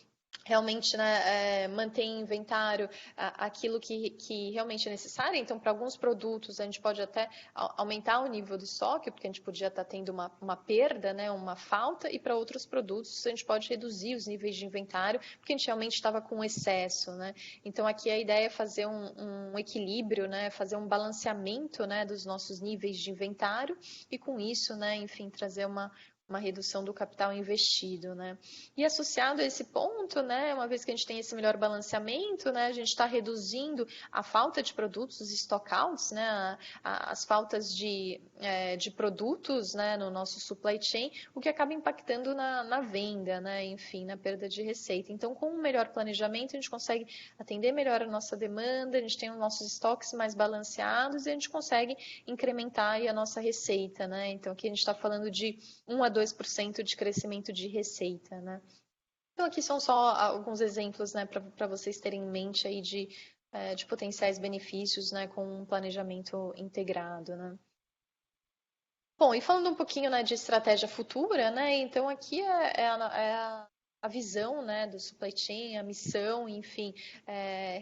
realmente, né, manter em inventário aquilo que realmente é necessário. Então, para alguns produtos, a gente pode até aumentar o nível do estoque, porque a gente podia estar tendo uma perda, né, uma falta, e para outros produtos, a gente pode reduzir os níveis de inventário, porque a gente realmente estava com excesso, né? Então, aqui a ideia é fazer um equilíbrio, né, fazer um balanceamento, né, dos nossos níveis de inventário, e com isso, né, enfim, trazer uma redução do capital investido, né? E associado a esse ponto, né, uma vez que a gente tem esse melhor balanceamento, né, a gente está reduzindo a falta de produtos, os stockouts, né, as faltas de produtos, né, no nosso supply chain, o que acaba impactando na venda, né, enfim, na perda de receita. Então, com um melhor planejamento, a gente consegue atender melhor a nossa demanda, a gente tem os nossos estoques mais balanceados e a gente consegue incrementar aí a nossa receita, né? Então, aqui a gente está falando de 1 a 2% de crescimento de receita, né? Então, aqui são só alguns exemplos, né, para vocês terem em mente aí de potenciais benefícios, né, com um planejamento integrado, né? Bom, e falando um pouquinho, né, de estratégia futura, né, então aqui é a a visão, né, do supply chain, a missão, enfim,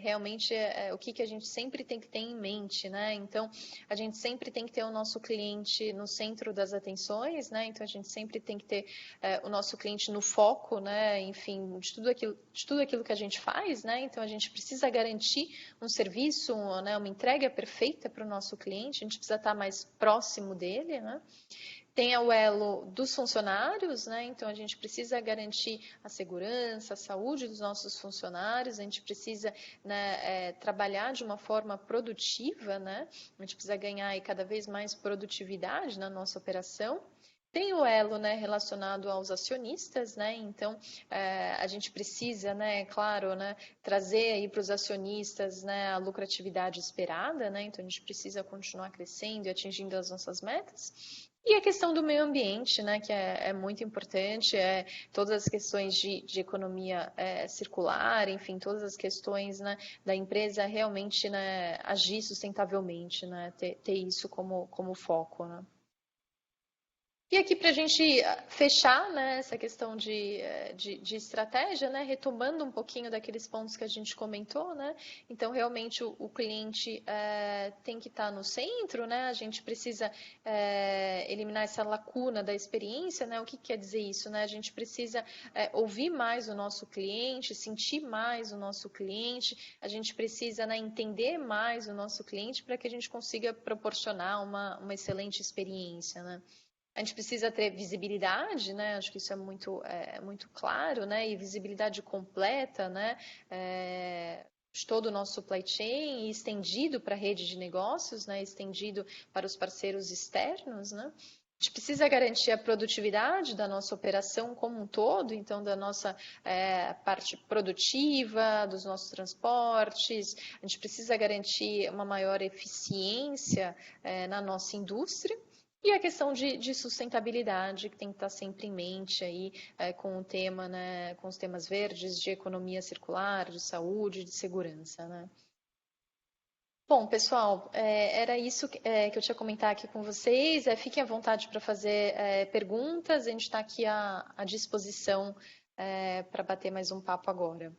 realmente o que a gente sempre tem que ter em mente, né? Então, a gente sempre tem que ter o nosso cliente no centro das atenções, né? Então, a gente sempre tem que ter o nosso cliente no foco, né? Enfim, de tudo aquilo que a gente faz, né? Então, a gente precisa garantir um serviço, né, uma entrega perfeita para o nosso cliente, a gente precisa estar mais próximo dele, né? Tem o elo dos funcionários, né? Então a gente precisa garantir a segurança, a saúde dos nossos funcionários, a gente precisa, né, trabalhar de uma forma produtiva, né? A gente precisa ganhar aí cada vez mais produtividade na nossa operação. Tem o elo, né, relacionado aos acionistas, né? Então a gente precisa, né, claro, né, trazer aí para os acionistas, né, a lucratividade esperada, né? Então a gente precisa continuar crescendo e atingindo as nossas metas. E a questão do meio ambiente, né, que é muito importante, todas as questões de economia circular, enfim, todas as questões, né, da empresa realmente, né, agir sustentavelmente, né, ter isso como foco, né. E aqui para a gente fechar, né, essa questão de estratégia, né, retomando um pouquinho daqueles pontos que a gente comentou, né, então realmente o cliente tem que estar no centro, né, a gente precisa eliminar essa lacuna da experiência, né, o que quer dizer isso, né, a gente precisa ouvir mais o nosso cliente, sentir mais o nosso cliente, a gente precisa, né, entender mais o nosso cliente para que a gente consiga proporcionar uma excelente experiência, né. A gente precisa ter visibilidade, né? Acho que isso é muito claro, né? E visibilidade completa, né? De todo o nosso supply chain e estendido para a rede de negócios, né? Estendido para os parceiros externos, né? A gente precisa garantir a produtividade da nossa operação como um todo, então da nossa parte produtiva, dos nossos transportes. A gente precisa garantir uma maior eficiência na nossa indústria. E a questão de sustentabilidade, que tem que estar sempre em mente aí com o tema, né, com os temas verdes, de economia circular, de saúde, de segurança, né? Bom, pessoal, era isso que eu tinha que comentar aqui com vocês. Fiquem à vontade para fazer perguntas, a gente está aqui à disposição para bater mais um papo agora.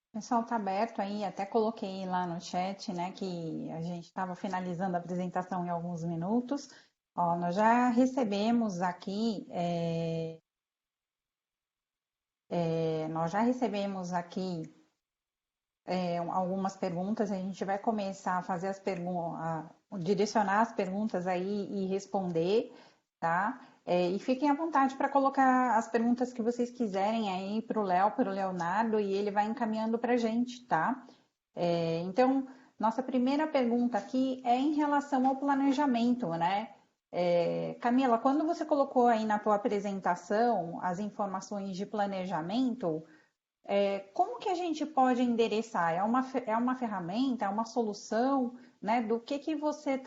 O pessoal está aberto aí, até coloquei lá no chat, né, que a gente estava finalizando a apresentação em alguns minutos. Ó, nós já recebemos aqui, algumas perguntas. A gente vai começar a fazer as perguntas, direcionar as perguntas aí e responder, tá? E fiquem à vontade para colocar as perguntas que vocês quiserem aí para o Léo, para o Leonardo, e ele vai encaminhando para a gente, tá? Então, nossa primeira pergunta aqui é em relação ao planejamento, né? Camila, quando você colocou aí na tua apresentação as informações de planejamento, como que a gente pode endereçar? É uma ferramenta, é uma solução, né? Do que você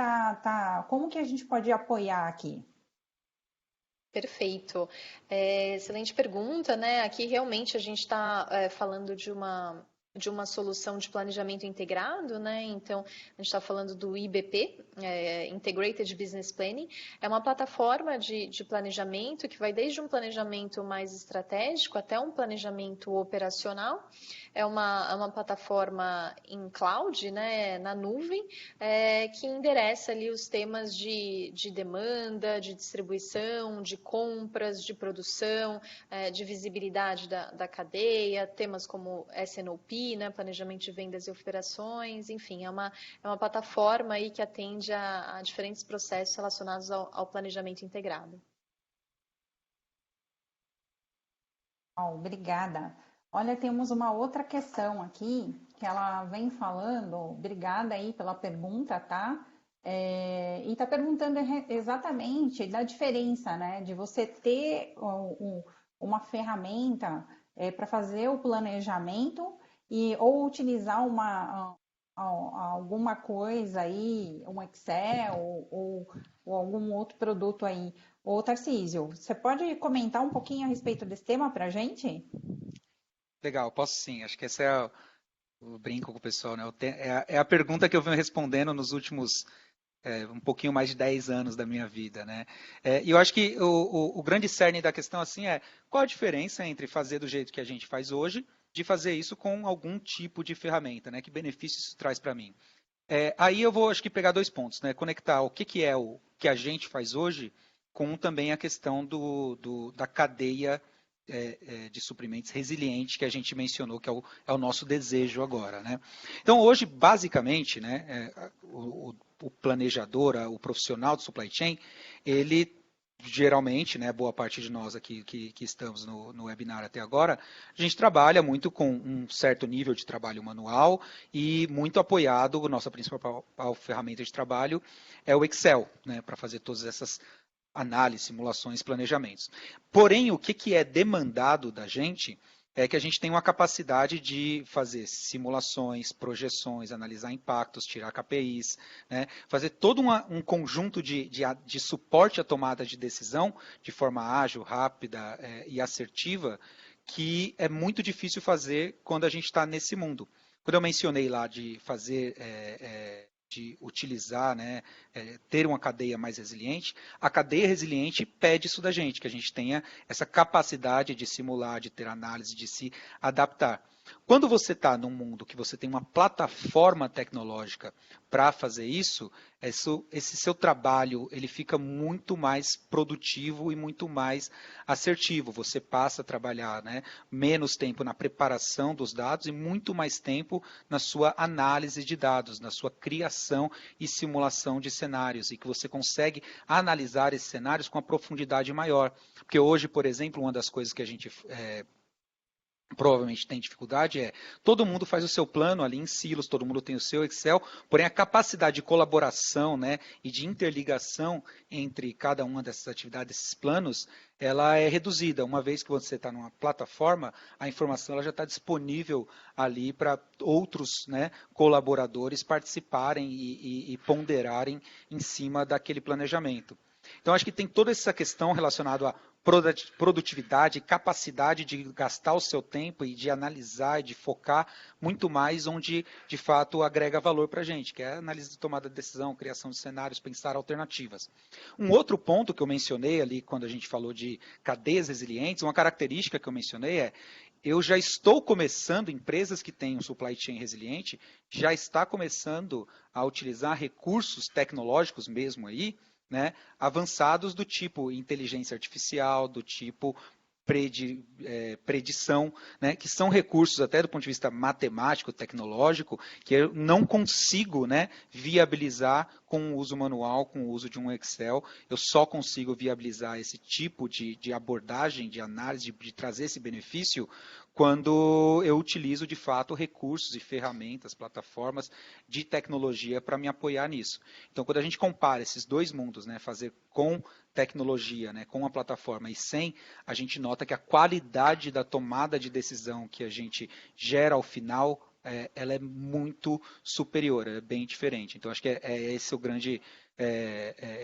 como que a gente pode apoiar aqui? Perfeito. Excelente pergunta, né? Aqui realmente a gente está falando de uma solução de planejamento integrado, né? Então, a gente está falando do IBP, Integrated Business Planning. É uma plataforma de planejamento que vai desde um planejamento mais estratégico até um planejamento operacional. É uma plataforma em cloud, né, na nuvem, que endereça ali os temas de demanda, de distribuição, de compras, de produção, de visibilidade da cadeia, temas como S&OP, né, planejamento de vendas e operações, enfim, é uma plataforma aí que atende a diferentes processos relacionados ao planejamento integrado. Obrigada. Olha, temos uma outra questão aqui que ela vem falando. Obrigada aí pela pergunta, tá? E está perguntando exatamente da diferença, né, de você ter uma ferramenta para fazer o planejamento ou utilizar alguma coisa aí, um Excel ou algum outro produto aí. Ô, Tarcísio, você pode comentar um pouquinho a respeito desse tema para a gente? Legal, posso sim. Acho que esse é o brinco com o pessoal, né? É a pergunta que eu venho respondendo nos últimos um pouquinho mais de 10 anos da minha vida, né? E eu acho que o grande cerne da questão assim é qual a diferença entre fazer do jeito que a gente faz hoje, de fazer isso com algum tipo de ferramenta, né? Que benefício isso traz para mim? Aí eu vou, acho que, pegar 2 pontos, né? Conectar o que é o que a gente faz hoje com também a questão da cadeia de suprimentos resiliente que a gente mencionou, que é o nosso desejo agora, né? Então, hoje, basicamente, né, o planejador, o profissional do supply chain, ele geralmente, né, boa parte de nós aqui que estamos no webinar até agora, a gente trabalha muito com um certo nível de trabalho manual e muito apoiado, nossa principal ferramenta de trabalho é o Excel, né, para fazer todas essas análises, simulações, planejamentos. Porém, o que é demandado da gente é que a gente tem uma capacidade de fazer simulações, projeções, analisar impactos, tirar KPIs, né? Fazer todo um conjunto de suporte à tomada de decisão de forma ágil, rápida e assertiva, que é muito difícil fazer quando a gente está nesse mundo. Quando eu mencionei lá de fazer de utilizar, né, ter uma cadeia mais resiliente, a cadeia resiliente pede isso da gente, que a gente tenha essa capacidade de simular, de ter análise, de se adaptar. Quando você está num mundo que você tem uma plataforma tecnológica para fazer isso, esse seu trabalho ele fica muito mais produtivo e muito mais assertivo. Você passa a trabalhar, né, menos tempo na preparação dos dados e muito mais tempo na sua análise de dados, na sua criação e simulação de cenários, e que você consegue analisar esses cenários com uma profundidade maior. Porque hoje, por exemplo, uma das coisas que a gente provavelmente tem dificuldade todo mundo faz o seu plano ali em silos, todo mundo tem o seu Excel, porém a capacidade de colaboração, né, e de interligação entre cada uma dessas atividades, desses planos, ela é reduzida. Uma vez que você está numa plataforma, a informação ela já está disponível ali para outros, né, colaboradores participarem e ponderarem em cima daquele planejamento. Então, acho que tem toda essa questão relacionada a produtividade, capacidade de gastar o seu tempo e de analisar e de focar muito mais onde, de fato, agrega valor para a gente, que é a análise de tomada de decisão, criação de cenários, pensar alternativas. Um outro ponto que eu mencionei ali, quando a gente falou de cadeias resilientes, uma característica que eu mencionei eu já estou começando, empresas que têm um supply chain resiliente, já está começando a utilizar recursos tecnológicos mesmo aí, né, avançados do tipo inteligência artificial, do tipo predição, né, que são recursos até do ponto de vista matemático, tecnológico, que eu não consigo, né, viabilizar com o uso manual, com o uso de um Excel. Eu só consigo viabilizar esse tipo de abordagem, de análise, de trazer esse benefício quando eu utilizo, de fato, recursos e ferramentas, plataformas de tecnologia para me apoiar nisso. Então, quando a gente compara esses dois mundos, né, fazer com tecnologia, né, com a plataforma e sem, a gente nota que a qualidade da tomada de decisão que a gente gera ao final, ela é muito superior, é bem diferente. Então, acho que esse o grande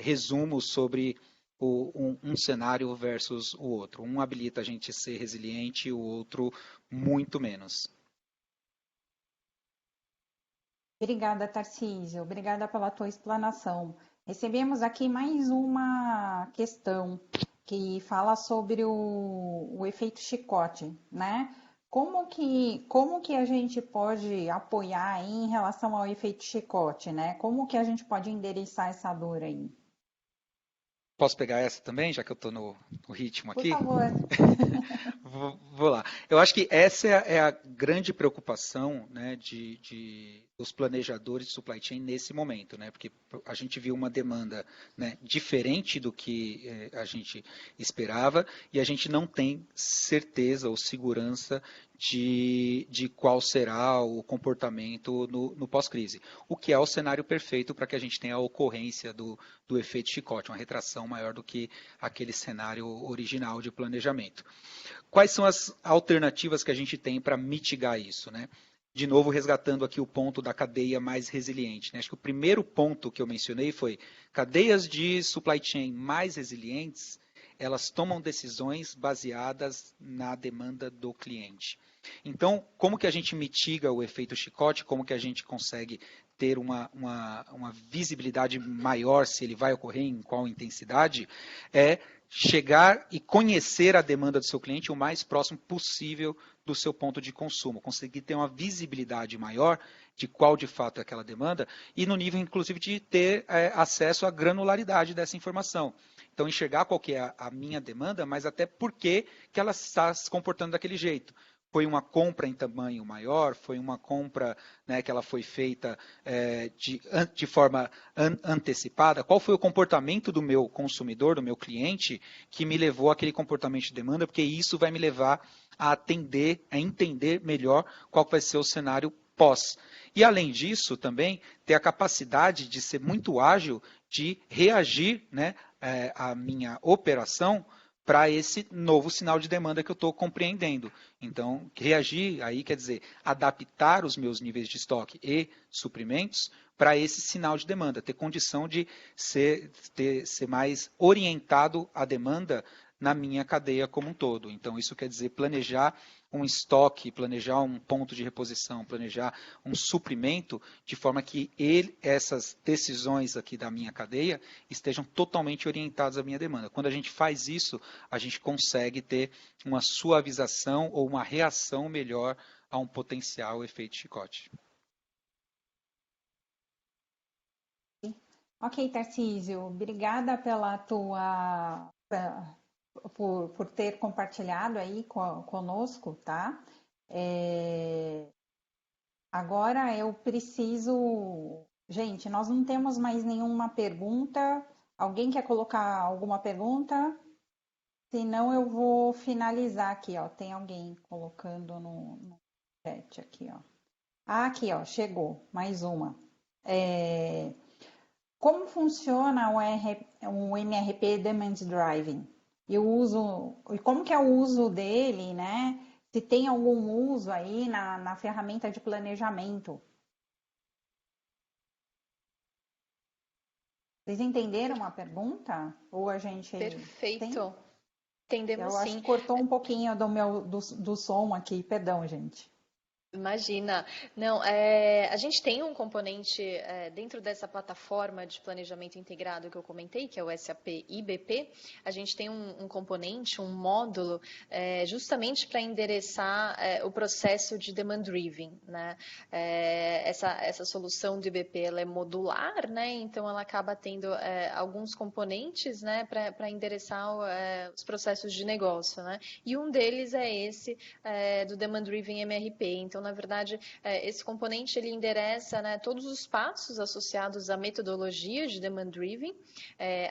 resumo sobre um cenário versus o outro. Um habilita a gente a ser resiliente, o outro muito menos. Obrigada, Tarcísio. Obrigada pela tua explanação. Recebemos aqui mais uma questão que fala sobre o efeito chicote, né? Como que a gente pode apoiar aí em relação ao efeito chicote, né? Como que a gente pode endereçar essa dor aí? Posso pegar essa também, já que eu estou no ritmo aqui? Por favor. Vou lá. Eu acho que essa é a grande preocupação, né, dos planejadores de supply chain nesse momento, né, porque a gente viu uma demanda, né, diferente do que a gente esperava e a gente não tem certeza ou segurança de qual será o comportamento no pós-crise. O que é o cenário perfeito para que a gente tenha a ocorrência do efeito chicote, uma retração maior do que aquele cenário original de planejamento. Quais são as alternativas que a gente tem para mitigar isso, né? De novo, resgatando aqui o ponto da cadeia mais resiliente, né? Acho que o primeiro ponto que eu mencionei foi cadeias de supply chain mais resilientes, elas tomam decisões baseadas na demanda do cliente. Então, como que a gente mitiga o efeito chicote? Como que a gente consegue ter uma visibilidade maior se ele vai ocorrer, em qual intensidade, é chegar e conhecer a demanda do seu cliente o mais próximo possível do seu ponto de consumo, conseguir ter uma visibilidade maior de qual de fato é aquela demanda e no nível, inclusive, de ter acesso à granularidade dessa informação. Então, enxergar qual que é a minha demanda, mas até por que ela está se comportando daquele jeito. Foi uma compra em tamanho maior? Foi uma compra, né, que ela foi feita de forma antecipada? Qual foi o comportamento do meu consumidor, do meu cliente, que me levou àquele comportamento de demanda? Porque isso vai me levar a atender, a entender melhor qual vai ser o cenário pós. E, além disso, também ter a capacidade de ser muito ágil, de reagir, né, à minha operação para esse novo sinal de demanda que eu estou compreendendo. Então, reagir aí quer dizer adaptar os meus níveis de estoque e suprimentos para esse sinal de demanda, ter condição de ser mais orientado à demanda na minha cadeia como um todo. Então, isso quer dizer planejar um estoque, planejar um ponto de reposição, planejar um suprimento, de forma que essas decisões aqui da minha cadeia estejam totalmente orientadas à minha demanda. Quando a gente faz isso, a gente consegue ter uma suavização ou uma reação melhor a um potencial efeito chicote. Ok, Tarcísio, obrigada por ter compartilhado aí conosco, tá? Agora eu preciso... Gente, nós não temos mais nenhuma pergunta. Alguém quer colocar alguma pergunta? Senão eu vou finalizar aqui, ó. Tem alguém colocando no chat aqui, ó. Aqui, ó, chegou mais uma. Como funciona o MRP Demand Driving? E como que é o uso dele, né? Se tem algum uso aí na ferramenta de planejamento. Vocês entenderam a pergunta? Ou a gente... Perfeito. Entendemos, sim? Eu acho que cortou um pouquinho do som aqui. Perdão, gente. Imagina. Não, a gente tem um componente dentro dessa plataforma de planejamento integrado que eu comentei, que é o SAP IBP. A gente tem um componente, um módulo, justamente para endereçar o processo de demand driven, né? Essa solução do IBP ela é modular, né? Então ela acaba tendo alguns componentes, né, para endereçar os processos de negócio, né? E um deles é esse do demand driven MRP. Então, na verdade, esse componente ele endereça, né, todos os passos associados à metodologia de Demand Driven.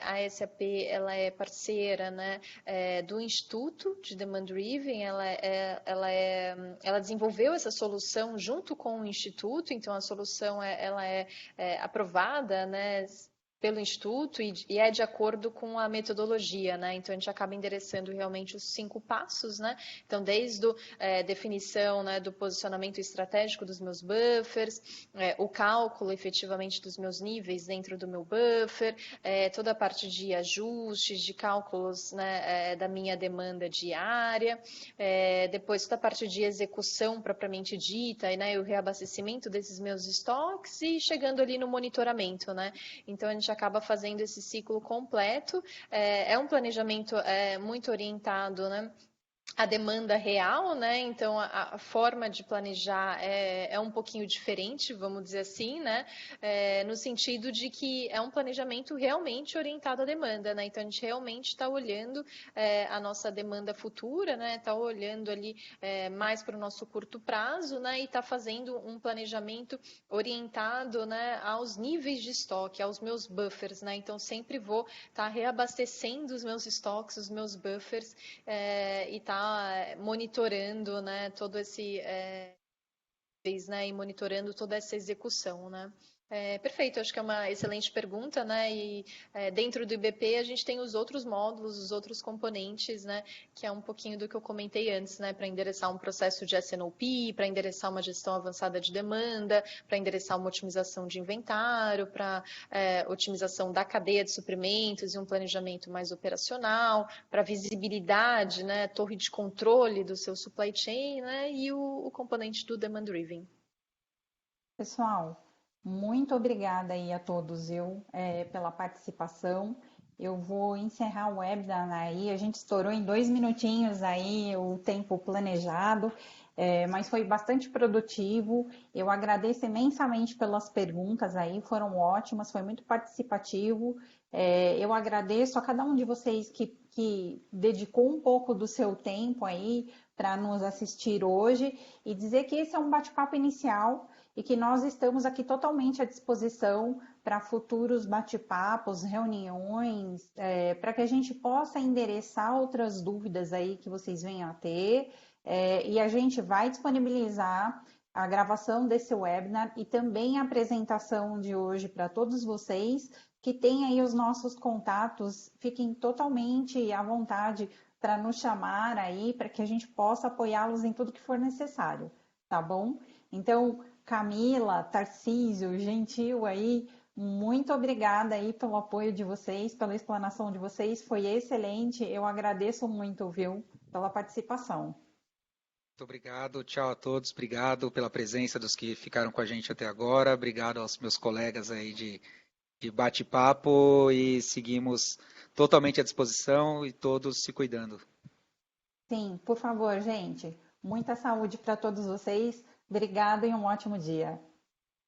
A SAP ela é parceira, né, do Instituto de Demand Driven, ela desenvolveu essa solução junto com o Instituto, então a solução ela é aprovada, né, pelo Instituto e é de acordo com a metodologia, né? Então, a gente acaba endereçando realmente os 5 passos, né? Então, desde a definição, né, do posicionamento estratégico dos meus buffers, o cálculo, efetivamente, dos meus níveis dentro do meu buffer, toda a parte de ajustes, de cálculos, né, da minha demanda diária, depois toda a parte de execução propriamente dita, né, o reabastecimento desses meus estoques e chegando ali no monitoramento, né? Então, a gente acaba fazendo esse ciclo completo. É um planejamento muito orientado, né, a demanda real, né? Então a forma de planejar é um pouquinho diferente, vamos dizer assim, né? No sentido de que é um planejamento realmente orientado à demanda, né? Então a gente realmente está olhando a nossa demanda futura, né? Está olhando ali mais para o nosso curto prazo, né? E está fazendo um planejamento orientado, né, aos níveis de estoque, aos meus buffers, né? Então sempre vou estar reabastecendo os meus estoques, os meus buffers e tá monitorando, né, todo esse né, e monitorando toda essa execução, né? Perfeito, acho que é uma excelente pergunta, né? E dentro do IBP a gente tem os outros módulos, os outros componentes, né? Que é um pouquinho do que eu comentei antes, né? Para endereçar um processo de S&OP, para endereçar uma gestão avançada de demanda, para endereçar uma otimização de inventário, para otimização da cadeia de suprimentos e um planejamento mais operacional, para visibilidade, né? Torre de controle do seu supply chain, né? E o componente do demand driven. Pessoal, Muito obrigada aí a todos, pela participação. Eu vou encerrar o webinar aí. A gente estourou em 2 minutinhos aí o tempo planejado, mas foi bastante produtivo. Eu agradeço imensamente pelas perguntas aí, foram ótimas, foi muito participativo. Eu agradeço a cada um de vocês que dedicou um pouco do seu tempo aí para nos assistir hoje e dizer que esse é um bate-papo inicial e que nós estamos aqui totalmente à disposição para futuros bate-papos, reuniões, para que a gente possa endereçar outras dúvidas aí que vocês venham a ter, e a gente vai disponibilizar a gravação desse webinar e também a apresentação de hoje para todos vocês que têm aí os nossos contatos, fiquem totalmente à vontade para nos chamar aí, para que a gente possa apoiá-los em tudo que for necessário, tá bom? Então, Camila, Tarcísio, Gentil aí, muito obrigada aí pelo apoio de vocês, pela explanação de vocês, foi excelente, eu agradeço muito, viu, pela participação. Muito obrigado, tchau a todos, obrigado pela presença dos que ficaram com a gente até agora, obrigado aos meus colegas aí de bate-papo e seguimos totalmente à disposição e todos se cuidando. Sim, por favor, gente, muita saúde para todos vocês, obrigada e um ótimo dia.